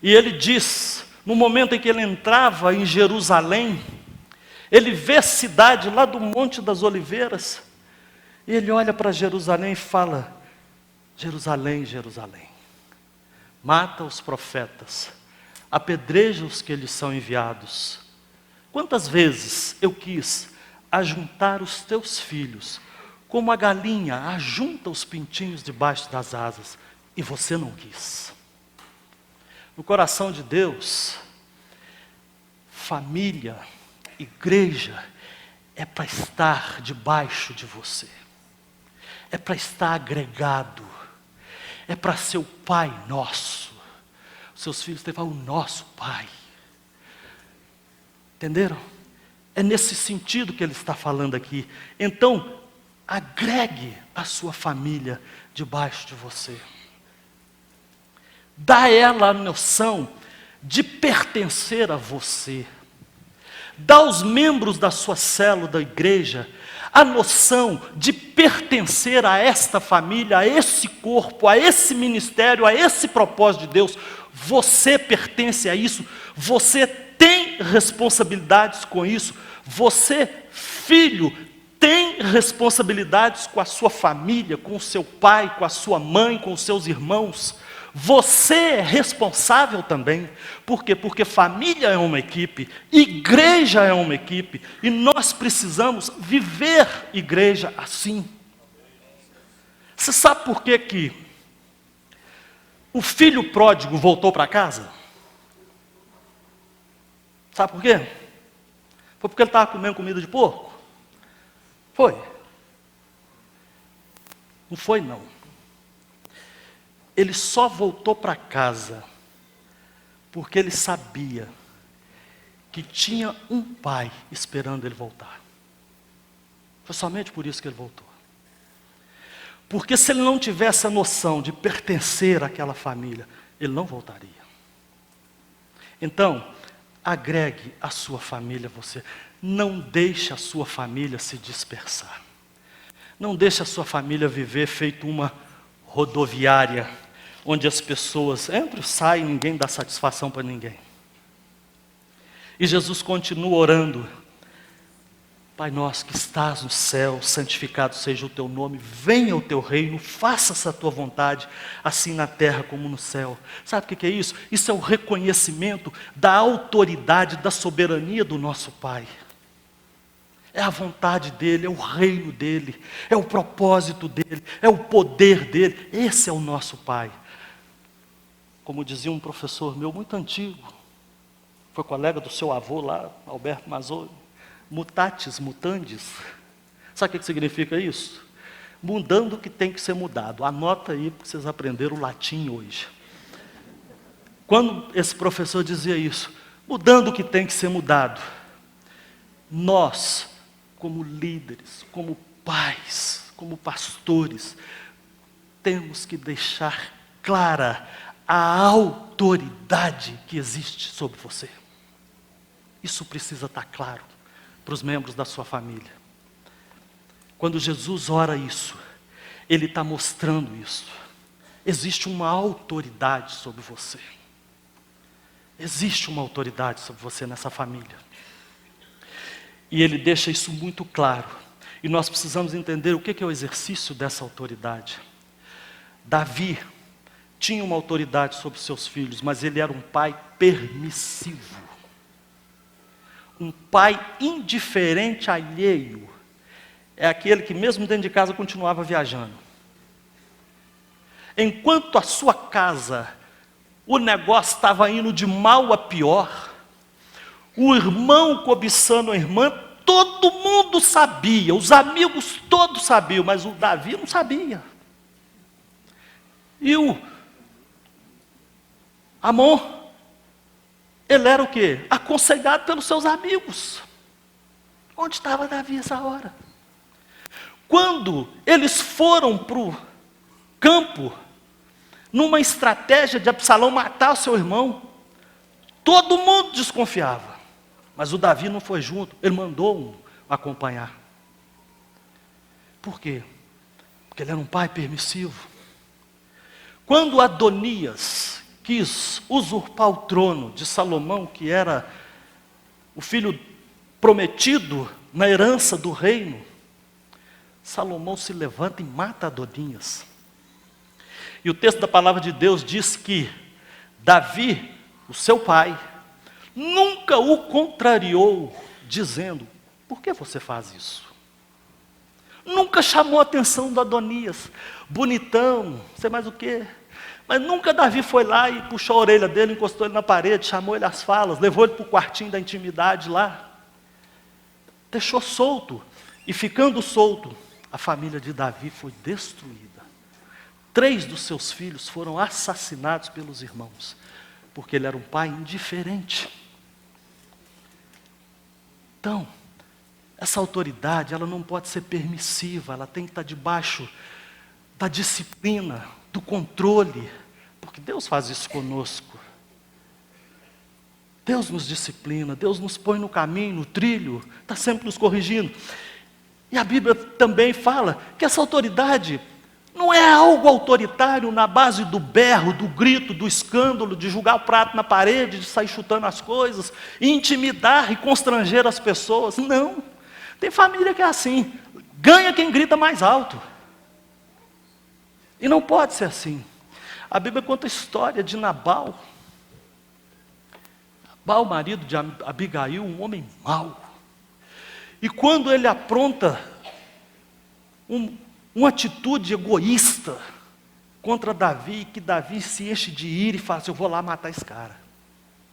e ele diz, no momento em que ele entrava em Jerusalém, ele vê a cidade lá do Monte das Oliveiras, e ele olha para Jerusalém e fala: Jerusalém, Jerusalém, mata os profetas, apedreja os que lhes são enviados. Quantas vezes eu quis ajuntar os teus filhos, como a galinha ajunta os pintinhos debaixo das asas, e você não quis. No coração de Deus, família, igreja, é para estar debaixo de você, é para estar agregado, é para ser o Pai nosso. Os seus filhos têm que falar: o nosso Pai. Entenderam? É nesse sentido que ele está falando aqui. Então, agregue a sua família debaixo de você. Dá a ela a noção de pertencer a você. Dá aos membros da sua célula da igreja a noção de pertencer a esta família, a esse corpo, a esse ministério, a esse propósito de Deus. Você pertence a isso, você tem responsabilidades com isso, você, filho, tem responsabilidades com a sua família, com o seu pai, com a sua mãe, com os seus irmãos. Você é responsável também. Por quê? Porque família é uma equipe, igreja é uma equipe, e nós precisamos viver igreja assim. Você sabe por que o filho pródigo voltou para casa? Sabe por quê? Foi porque ele estava comendo comida de porco? Foi? Não foi, não. Ele só voltou para casa porque ele sabia que tinha um pai esperando ele voltar. Foi somente por isso que ele voltou. Porque se ele não tivesse a noção de pertencer àquela família, ele não voltaria. Então, agregue a sua família a você. Não deixe a sua família se dispersar. Não deixe a sua família viver feito uma rodoviária, onde as pessoas entram e saem, ninguém dá satisfação para ninguém. E Jesus continua orando: Pai nosso que estás no céu, santificado seja o teu nome, venha o teu reino, faça-se a tua vontade, assim na terra como no céu. Sabe o que é isso? Isso é o reconhecimento da autoridade, da soberania do nosso Pai. É a vontade dEle, é o reino dEle, é o propósito dEle, é o poder dEle. Esse é o nosso Pai. Como dizia um professor meu muito antigo, foi colega do seu avô lá, Alberto Mazzoli. Mutatis mutandis. Sabe o que significa isso? Mudando o que tem que ser mudado. Anota aí, porque vocês aprenderam o latim hoje. Quando esse professor dizia isso, mudando o que tem que ser mudado, nós, como líderes, como pais, como pastores, temos que deixar clara a autoridade que existe sobre você. Isso precisa estar claro para os membros da sua família. Quando Jesus ora isso, Ele está mostrando isso. Existe uma autoridade sobre você. Existe uma autoridade sobre você nessa família. E Ele deixa isso muito claro. E nós precisamos entender o que é o exercício dessa autoridade. Davi tinha uma autoridade sobre seus filhos, mas ele era um pai permissivo. Um pai indiferente, alheio, é aquele que mesmo dentro de casa continuava viajando. Enquanto a sua casa, o negócio estava indo de mal a pior, o irmão cobiçando a irmã, todo mundo sabia, os amigos todos sabiam, mas o Davi não sabia. E o Amon, ele era o quê? Aconselhado pelos seus amigos. Onde estava Davi essa hora? Quando eles foram para o campo, numa estratégia de Absalão matar o seu irmão, todo mundo desconfiava. Mas o Davi não foi junto, ele mandou um acompanhar. Por quê? Porque ele era um pai permissivo. Quando Adonias quis usurpar o trono de Salomão, que era o filho prometido na herança do reino, Salomão se levanta e mata Adonias. E o texto da palavra de Deus diz que Davi, o seu pai, nunca o contrariou, dizendo: por que você faz isso? Nunca chamou a atenção do Adonias, bonitão, sei mais o quê. Mas nunca Davi foi lá e puxou a orelha dele, encostou ele na parede, chamou ele às falas, levou ele para o quartinho da intimidade lá. Deixou solto. E ficando solto, a família de Davi foi destruída. 3 dos seus filhos foram assassinados pelos irmãos, porque ele era um pai indiferente. Então, essa autoridade, ela não pode ser permissiva, ela tem que estar debaixo da disciplina, do controle, porque Deus faz isso conosco. Deus nos disciplina, Deus nos põe no caminho, no trilho, está sempre nos corrigindo. E a Bíblia também fala que essa autoridade não é algo autoritário na base do berro, do grito, do escândalo, de jogar o prato na parede, de sair chutando as coisas, e intimidar e constranger as pessoas. Não. Tem família que é assim, ganha quem grita mais alto. E não pode ser assim. A Bíblia conta a história de Nabal. Nabal, marido de Abigail, um homem mau. E quando ele apronta uma atitude egoísta contra Davi, que Davi se enche de ira e fala assim: eu vou lá matar esse cara.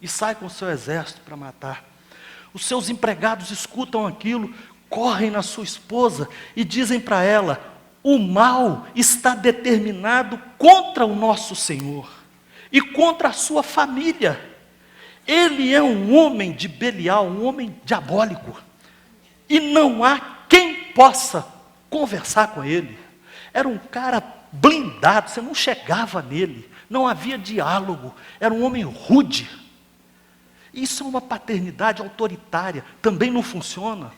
E sai com o seu exército para matar. Os seus empregados escutam aquilo, correm na sua esposa e dizem para ela: o mal está determinado contra o nosso Senhor e contra a sua família. Ele é um homem de Belial, um homem diabólico. E não há quem possa conversar com ele. Era um cara blindado, você não chegava nele. Não havia diálogo, era um homem rude. Isso é uma paternidade autoritária, também não funciona.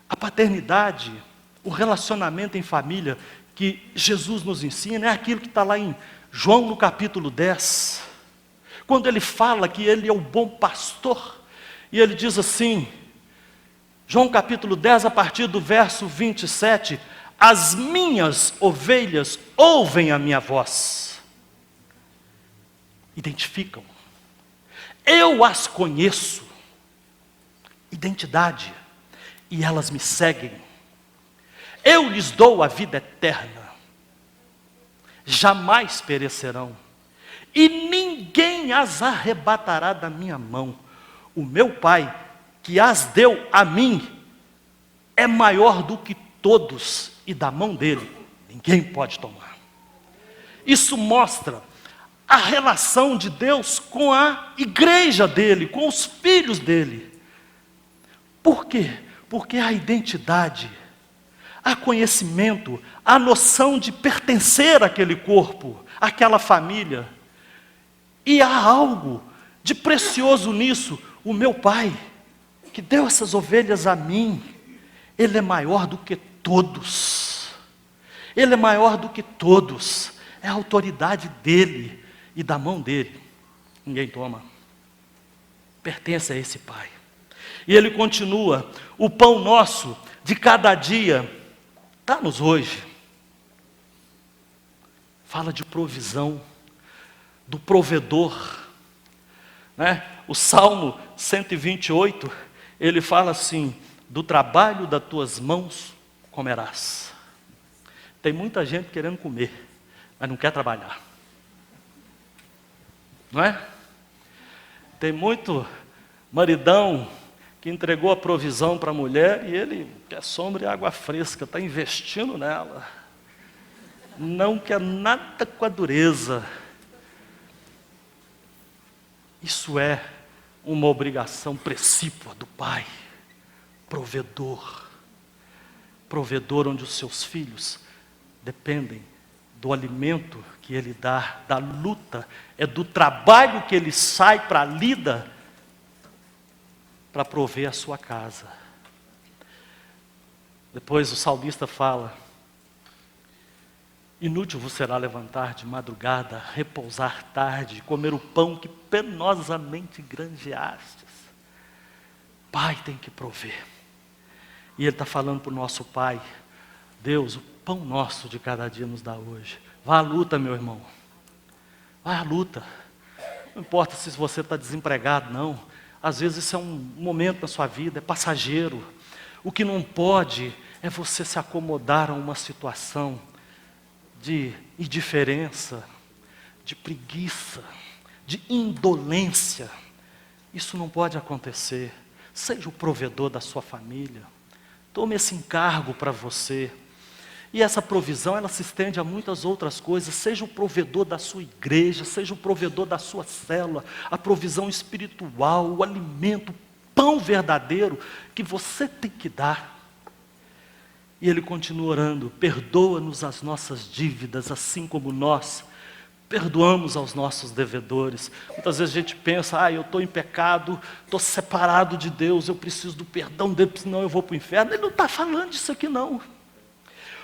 A paternidade, o relacionamento em família que Jesus nos ensina é aquilo que está lá em João no capítulo 10. Quando ele fala que ele é o bom pastor, e ele diz assim, João capítulo 10, a partir do verso 27, as minhas ovelhas ouvem a minha voz. Identificam. Eu as conheço. Identidade. E elas me seguem. Eu lhes dou a vida eterna. Jamais perecerão. e ninguém as arrebatará da minha mão. O meu Pai, que as deu a mim, é maior do que todos, e da mão dele ninguém pode tomar. Isso mostra a relação de Deus com a igreja dele, com os filhos dele. Por quê? Porque a identidade, há conhecimento, há noção de pertencer àquele corpo, àquela família. E há algo de precioso nisso. O meu Pai, que deu essas ovelhas a mim, Ele é maior do que todos. Ele é maior do que todos. É a autoridade dEle e da mão dEle. Ninguém toma. Pertence a esse Pai. E Ele continua, o pão nosso de cada dia, dá-nos hoje. Fala de provisão, do provedor, né? O Salmo 128, ele fala assim, do trabalho das tuas mãos comerás. Tem muita gente querendo comer, mas não quer trabalhar. Não é? Tem muito maridão que entregou a provisão para a mulher e ele quer sombra e água fresca, está investindo nela. Não quer nada com a dureza. Isso é uma obrigação precípua do Pai, provedor. Provedor onde os seus filhos dependem do alimento que Ele dá, da luta, é do trabalho que Ele sai para a lida, para prover a sua casa. Depois o salmista fala, inútil vos será levantar de madrugada, repousar tarde, comer o pão que penosamente granjeastes. Pai tem que prover. E Ele está falando para o nosso Pai, Deus, o pão nosso de cada dia nos dá hoje. Vá à luta, meu irmão. Vá à luta. Não importa se você está desempregado, não. Às vezes isso é um momento na sua vida, é passageiro. O que não pode é você se acomodar a uma situação de indiferença, de preguiça, de indolência. Isso não pode acontecer. Seja o provedor da sua família. Tome esse encargo para você. E essa provisão, ela se estende a muitas outras coisas. Seja o provedor da sua igreja, seja o provedor da sua célula, a provisão espiritual, o alimento, o pão verdadeiro que você tem que dar. E ele continua orando, perdoa-nos as nossas dívidas, assim como nós perdoamos aos nossos devedores. Muitas vezes a gente pensa, eu estou em pecado, estou separado de Deus, eu preciso do perdão dele, senão eu vou para o inferno. Ele não está falando disso aqui não.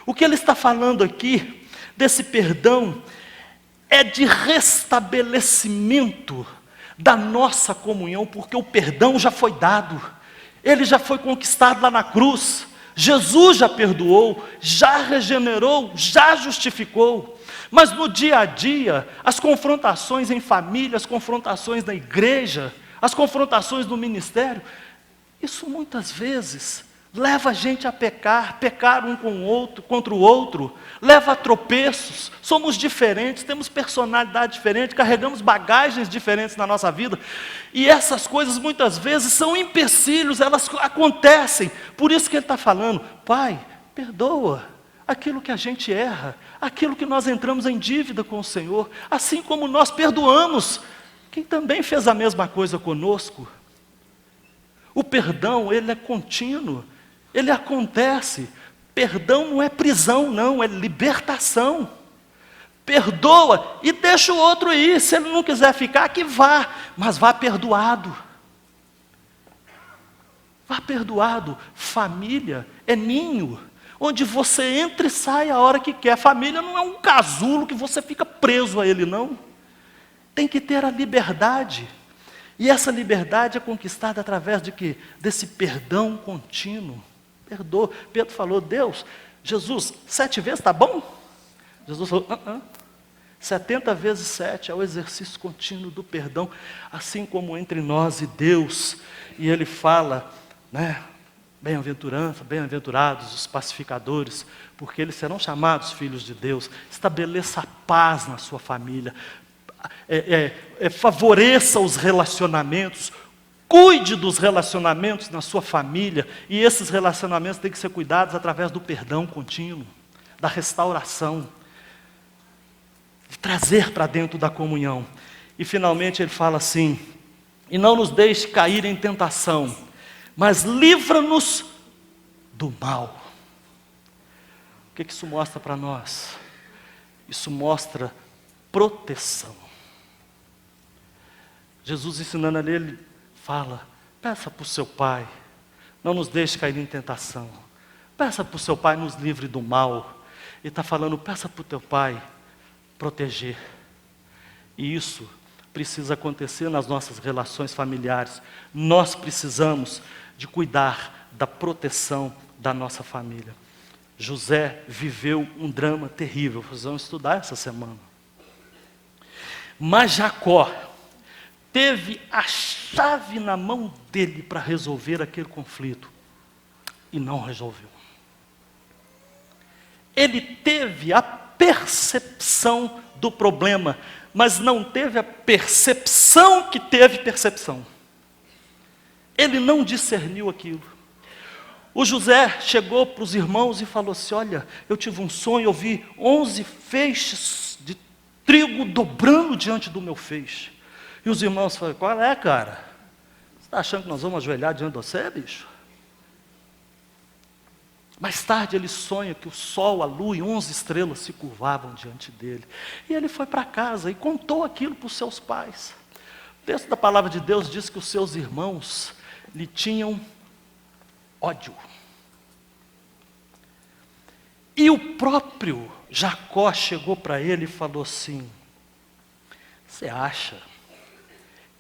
O que ele está falando aqui, desse perdão, é de restabelecimento da nossa comunhão, porque o perdão já foi dado, ele já foi conquistado lá na cruz. Jesus já perdoou, já regenerou, já justificou. Mas no dia a dia, as confrontações em família, as confrontações na igreja, as confrontações no ministério, isso muitas vezes leva a gente a pecar um com o outro, contra o outro, leva a tropeços. Somos diferentes, temos personalidade diferente, carregamos bagagens diferentes na nossa vida, e essas coisas muitas vezes são empecilhos, elas acontecem. Por isso que ele está falando, Pai, perdoa aquilo que a gente erra, aquilo que nós entramos em dívida com o Senhor, assim como nós perdoamos quem também fez a mesma coisa conosco. O perdão, ele é contínuo, ele acontece. Perdão não é prisão, não, é libertação. Perdoa e deixa o outro ir. Se ele não quiser ficar, que vá, mas vá perdoado. Vá perdoado. Família é ninho, onde você entra e sai a hora que quer. Família não é um casulo que você fica preso a ele, não. Tem que ter a liberdade. E essa liberdade é conquistada através de quê? Desse perdão contínuo. Perdoa. Pedro falou, Jesus, 7 vezes está bom? Jesus falou, 70 vezes 7 é o exercício contínuo do perdão, assim como entre nós e Deus. E ele fala, bem-aventurados os pacificadores, porque eles serão chamados filhos de Deus. Estabeleça a paz na sua família. favoreça os relacionamentos, cuide dos relacionamentos na sua família, e esses relacionamentos têm que ser cuidados através do perdão contínuo, da restauração, de trazer para dentro da comunhão. E finalmente ele fala assim: e não nos deixe cair em tentação, mas livra-nos do mal. O que isso mostra para nós? Isso mostra proteção. Jesus ensinando ali, ele fala: peça para o seu Pai, não nos deixe cair em tentação. Peça para o seu Pai, nos livre do mal. Ele está falando: peça para o teu Pai proteger. E isso precisa acontecer nas nossas relações familiares. Nós precisamos de cuidar da proteção da nossa família. José viveu um drama terrível, vamos estudar essa semana. Mas Jacó teve a chave na mão dele para resolver aquele conflito, e não resolveu. Ele teve a percepção do problema, mas não teve a percepção que teve percepção. Ele não discerniu aquilo. O José chegou para os irmãos e falou assim: olha, eu tive um sonho, eu vi 11 feixes de trigo dobrando diante do meu feixe. E os irmãos falaram: qual é, cara? Você está achando que nós vamos ajoelhar diante de você, bicho? Mais tarde ele sonha que o sol, a lua e 11 estrelas se curvavam diante dele. E ele foi para casa e contou aquilo para os seus pais. O texto da palavra de Deus diz que os seus irmãos lhe tinham ódio. E o próprio Jacó chegou para ele e falou assim: você acha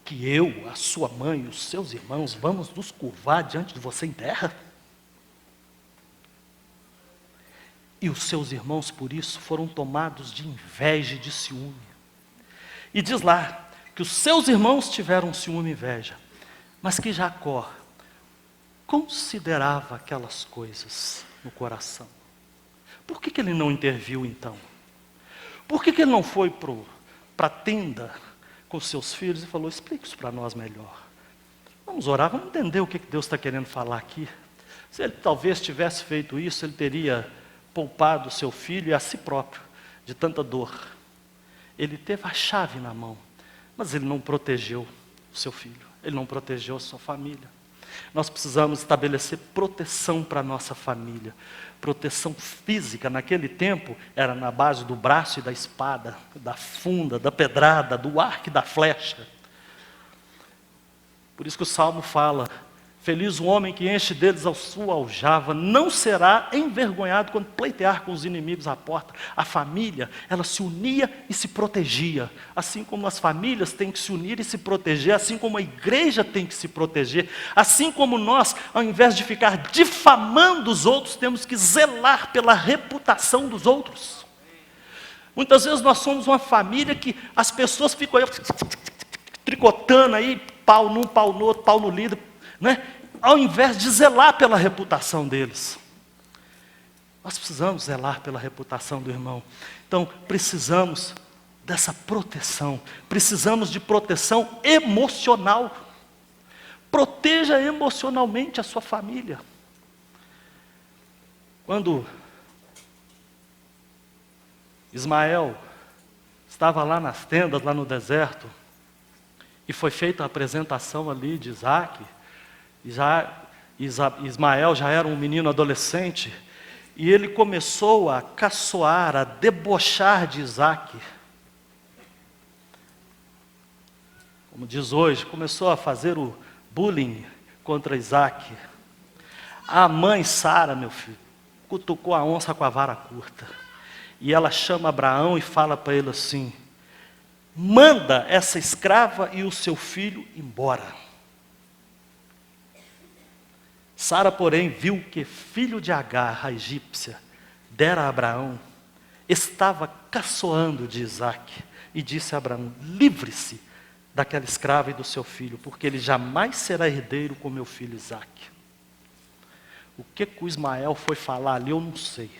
que eu, a sua mãe e os seus irmãos vamos nos curvar diante de você em terra? E os seus irmãos, por isso, foram tomados de inveja e de ciúme. E diz lá que os seus irmãos tiveram ciúme e inveja, mas que Jacó considerava aquelas coisas no coração. Por que ele não interviu então? Por que ele não foi para a tenda com seus filhos e falou: explique isso para nós melhor. Vamos orar, vamos entender o que Deus está querendo falar aqui. Se ele talvez tivesse feito isso, ele teria poupado o seu filho e a si próprio de tanta dor. Ele teve a chave na mão, mas ele não protegeu o seu filho, ele não protegeu a sua família. Nós precisamos estabelecer proteção para a nossa família. Proteção física, naquele tempo, era na base do braço e da espada, da funda, da pedrada, do arco e da flecha. Por isso que o Salmo fala: feliz o homem que enche deles a sua aljava, não será envergonhado quando pleitear com os inimigos à porta. A família, ela se unia e se protegia. Assim como as famílias têm que se unir e se proteger, assim como a igreja tem que se proteger, assim como nós, ao invés de ficar difamando os outros, temos que zelar pela reputação dos outros. Muitas vezes nós somos uma família que as pessoas ficam aí, tricotando aí, pau num, pau no outro, pau no líder, né? Ao invés de zelar pela reputação deles. Nós precisamos zelar pela reputação do irmão. Então, precisamos dessa proteção. Precisamos de proteção emocional. Proteja emocionalmente a sua família. Quando Ismael estava lá nas tendas, lá no deserto, e foi feita a apresentação ali de Isaac, Ismael já era um menino adolescente, e ele começou a caçoar, a debochar de Isaac. Como diz hoje, começou a fazer o bullying contra Isaac. A mãe Sara, meu filho, cutucou a onça com a vara curta. E ela chama Abraão e fala para ele assim: manda essa escrava e o seu filho embora. Sara, porém, viu que filho de Agar, a egípcia, dera a Abraão, estava caçoando de Isaac, e disse a Abraão: livre-se daquela escrava e do seu filho, porque ele jamais será herdeiro com meu filho Isaac. O que o Ismael foi falar ali, eu não sei,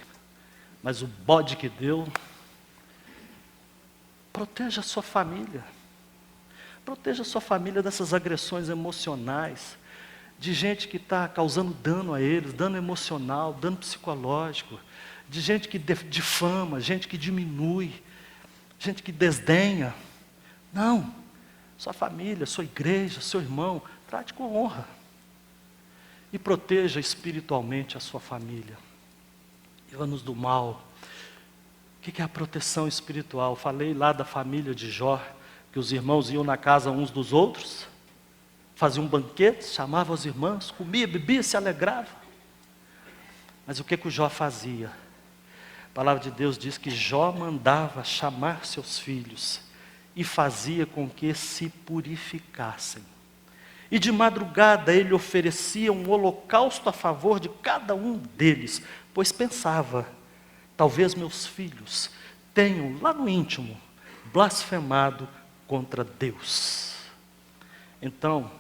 mas o bode que deu, Proteja a sua família. Proteja a sua família dessas agressões emocionais, de gente que está causando dano a eles, dano emocional, dano psicológico, de gente que difama, gente que diminui, gente que desdenha. Não, sua família, sua igreja, seu irmão, trate com honra. E proteja espiritualmente a sua família. Livra-nos do mal. O que é a proteção espiritual? Falei lá da família de Jó, que os irmãos iam na casa uns dos outros, faziam um banquete, chamavam os irmãos, comia, bebia, se alegrava. Mas o que o Jó fazia? A palavra de Deus diz que Jó mandava chamar seus filhos e fazia com que se purificassem. E de madrugada ele oferecia um holocausto a favor de cada um deles, pois pensava, talvez meus filhos tenham lá no íntimo blasfemado contra Deus. Então,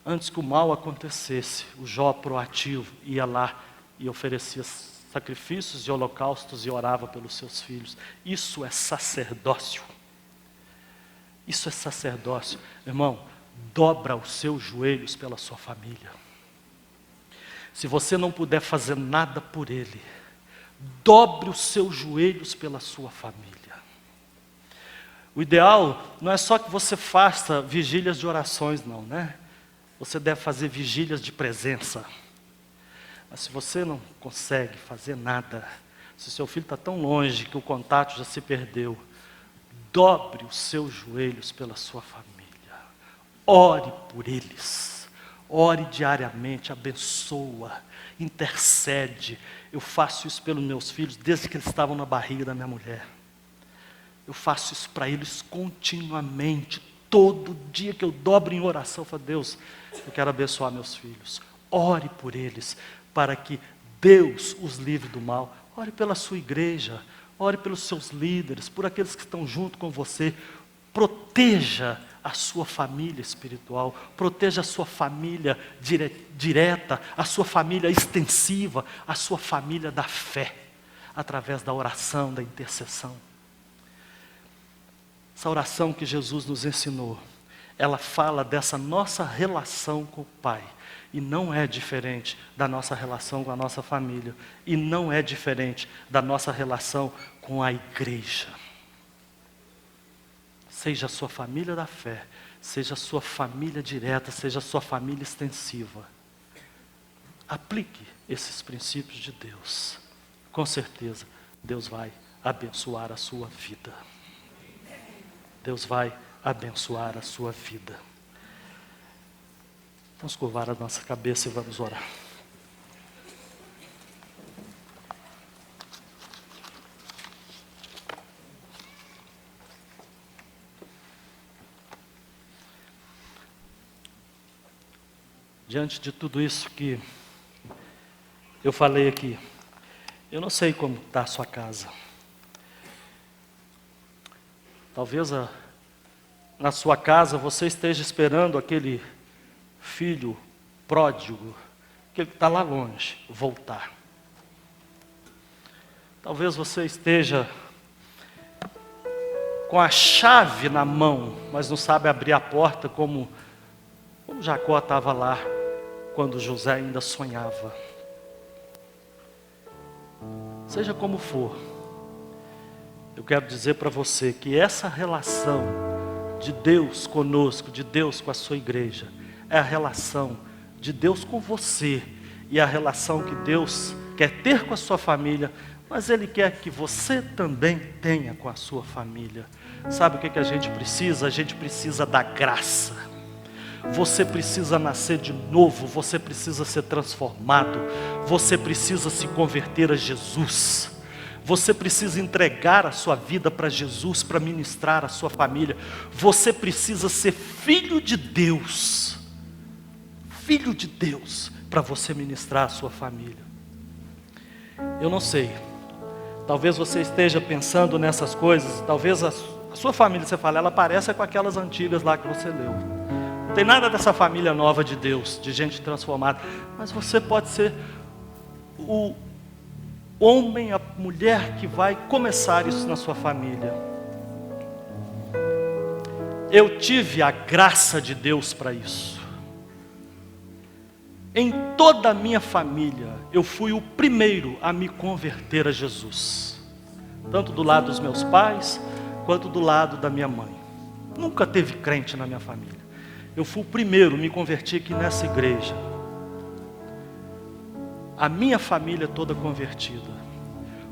antes que o mal acontecesse, o Jó proativo ia lá e oferecia sacrifícios e holocaustos e orava pelos seus filhos. Isso é sacerdócio. Isso é sacerdócio. Irmão, dobra os seus joelhos pela sua família. Se você não puder fazer nada por ele, dobre os seus joelhos pela sua família. O ideal não é só que você faça vigílias de orações, não, né? Você deve fazer vigílias de presença. Mas se você não consegue fazer nada, se seu filho está tão longe que o contato já se perdeu, dobre os seus joelhos pela sua família. Ore por eles. Ore diariamente, abençoa, intercede. Eu faço isso pelos meus filhos desde que eles estavam na barriga da minha mulher. Eu faço isso para eles continuamente. Todo dia que eu dobro em oração, eu falo, Deus, eu quero abençoar meus filhos. Ore por eles, para que Deus os livre do mal. Ore pela sua igreja, ore pelos seus líderes, por aqueles que estão junto com você. Proteja a sua família espiritual, proteja a sua família direta, a sua família extensiva, a sua família da fé, através da oração, da intercessão. Essa oração que Jesus nos ensinou, ela fala dessa nossa relação com o Pai. E não é diferente da nossa relação com a nossa família. E não é diferente da nossa relação com a igreja. Seja a sua família da fé, seja a sua família direta, seja a sua família extensiva. Aplique esses princípios de Deus. Com certeza, Deus vai abençoar a sua vida. Deus vai abençoar a sua vida. Vamos curvar a nossa cabeça e vamos orar. Diante de tudo isso que eu falei aqui, eu não sei como está a sua casa. Talvez na sua casa você esteja esperando aquele filho pródigo, que ele está lá longe, voltar. Talvez você esteja com a chave na mão, mas não sabe abrir a porta como Jacó estava lá, quando José ainda sonhava. Seja como for, eu quero dizer para você que essa relação de Deus conosco, de Deus com a sua igreja, é a relação de Deus com você, e a relação que Deus quer ter com a sua família, mas Ele quer que você também tenha com a sua família. Sabe o que a gente precisa? A gente precisa da graça. Você precisa nascer de novo, você precisa ser transformado, você precisa se converter a Jesus. Você precisa entregar a sua vida para Jesus, para ministrar a sua família. Você precisa ser filho de Deus. Filho de Deus, para você ministrar a sua família. Eu não sei. Talvez você esteja pensando nessas coisas. Talvez a sua família, você fala, ela parece com aquelas antigas lá que você leu. Não tem nada dessa família nova de Deus, de gente transformada. Mas você pode ser o homem, a mulher que vai começar isso na sua família. eu tive a graça de Deus para isso. Em toda a minha família, eu fui o primeiro a me converter a Jesus. Tanto do lado dos meus pais, quanto do lado da minha mãe. Nunca teve crente na minha família. Eu fui o primeiro, me converti aqui nessa igreja. A minha família toda convertida.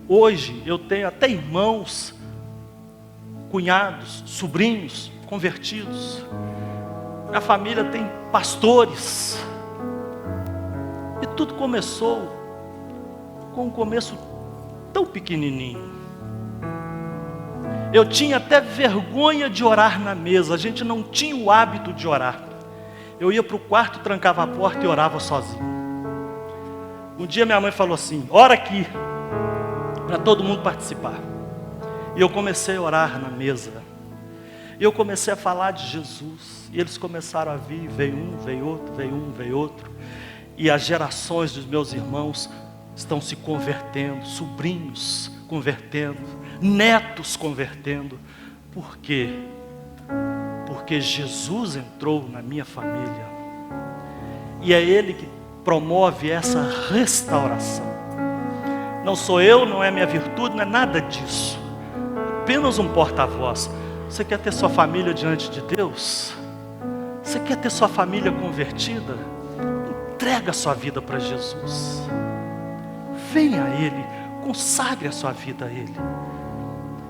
Hoje eu tenho até irmãos, cunhados, sobrinhos convertidos. Minha família tem pastores. E tudo começou com um começo tão pequenininho. Eu tinha até vergonha de orar na mesa. A gente não tinha o hábito de orar. Eu ia para o quarto, trancava a porta e orava sozinho. Um dia minha mãe falou assim: ora aqui, para todo mundo participar. E eu comecei a orar na mesa. E eu comecei a falar de Jesus. E eles começaram a vir, veio um, veio outro, veio um, veio outro. E as gerações dos meus irmãos estão se convertendo, sobrinhos convertendo, netos convertendo. Por quê? Porque Jesus entrou na minha família. E é Ele que promove essa restauração. Não sou eu, não é minha virtude, não é nada disso. Apenas um porta-voz. Você quer ter sua família diante de Deus? Você quer ter sua família convertida? Entrega a sua vida para Jesus. Venha a Ele, consagre a sua vida a Ele.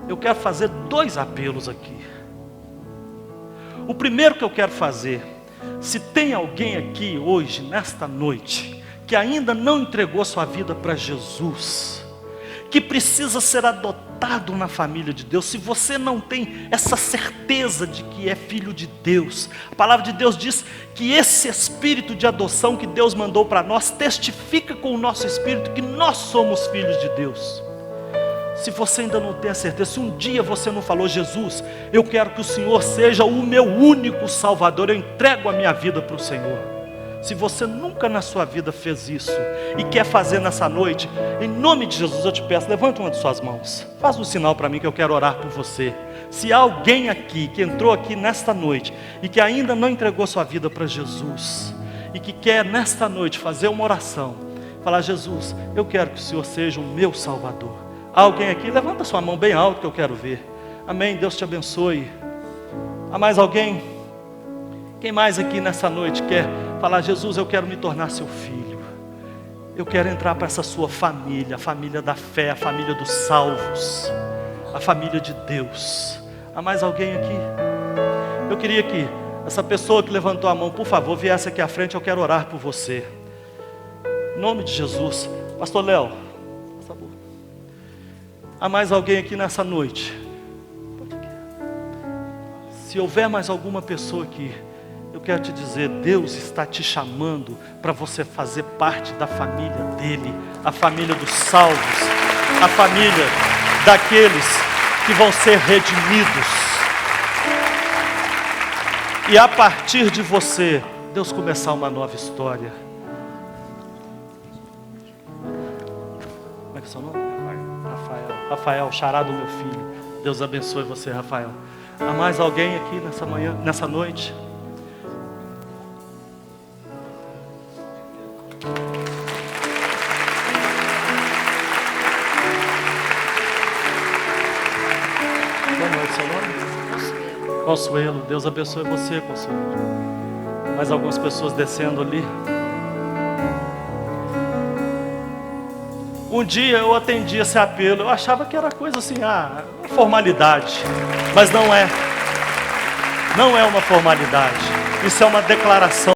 Eu quero fazer 2 apelos aqui. O primeiro que eu quero fazer: se tem alguém aqui hoje, nesta noite, que ainda não entregou sua vida para Jesus, que precisa ser adotado na família de Deus, se você não tem essa certeza de que é filho de Deus, a palavra de Deus diz que esse espírito de adoção que Deus mandou para nós, testifica com o nosso espírito que nós somos filhos de Deus. Se você ainda não tem a certeza, se um dia você não falou: Jesus, eu quero que o Senhor seja o meu único Salvador, eu entrego a minha vida para o Senhor. Se você nunca na sua vida fez isso e quer fazer nessa noite, em nome de Jesus eu te peço, levanta uma de suas mãos, faz um sinal para mim que eu quero orar por você. Se há alguém aqui que entrou aqui nesta noite e que ainda não entregou sua vida para Jesus e que quer nesta noite fazer uma oração, falar: Jesus, eu quero que o Senhor seja o meu Salvador. Há alguém aqui? Levanta sua mão bem alto que eu quero ver. Amém, Deus te abençoe. Há mais alguém? Quem mais aqui nessa noite quer falar: Jesus, eu quero me tornar seu filho, eu quero entrar para essa sua família, a família da fé, a família dos salvos, a família de Deus? Há mais alguém aqui? Eu queria que essa pessoa que levantou a mão, por favor, viesse aqui à frente, eu quero orar por você. Em nome de Jesus. Pastor Léo, por favor. Há mais alguém aqui nessa noite? Se houver mais alguma pessoa aqui, eu quero te dizer: Deus está te chamando para você fazer parte da família dEle, a família dos salvos, a família daqueles que vão ser redimidos. E a partir de você, Deus começar uma nova história. Como é que é o seu nome? Rafael, xará do meu filho. Deus abençoe você, Rafael. Há mais alguém aqui nessa manhã, nessa noite? Boa noite, seu nome? Consuelo. Deus abençoe você, Consuelo. Mais algumas pessoas descendo ali. Um dia eu atendi esse apelo, eu achava que era coisa assim, formalidade, mas não é uma formalidade, isso é uma declaração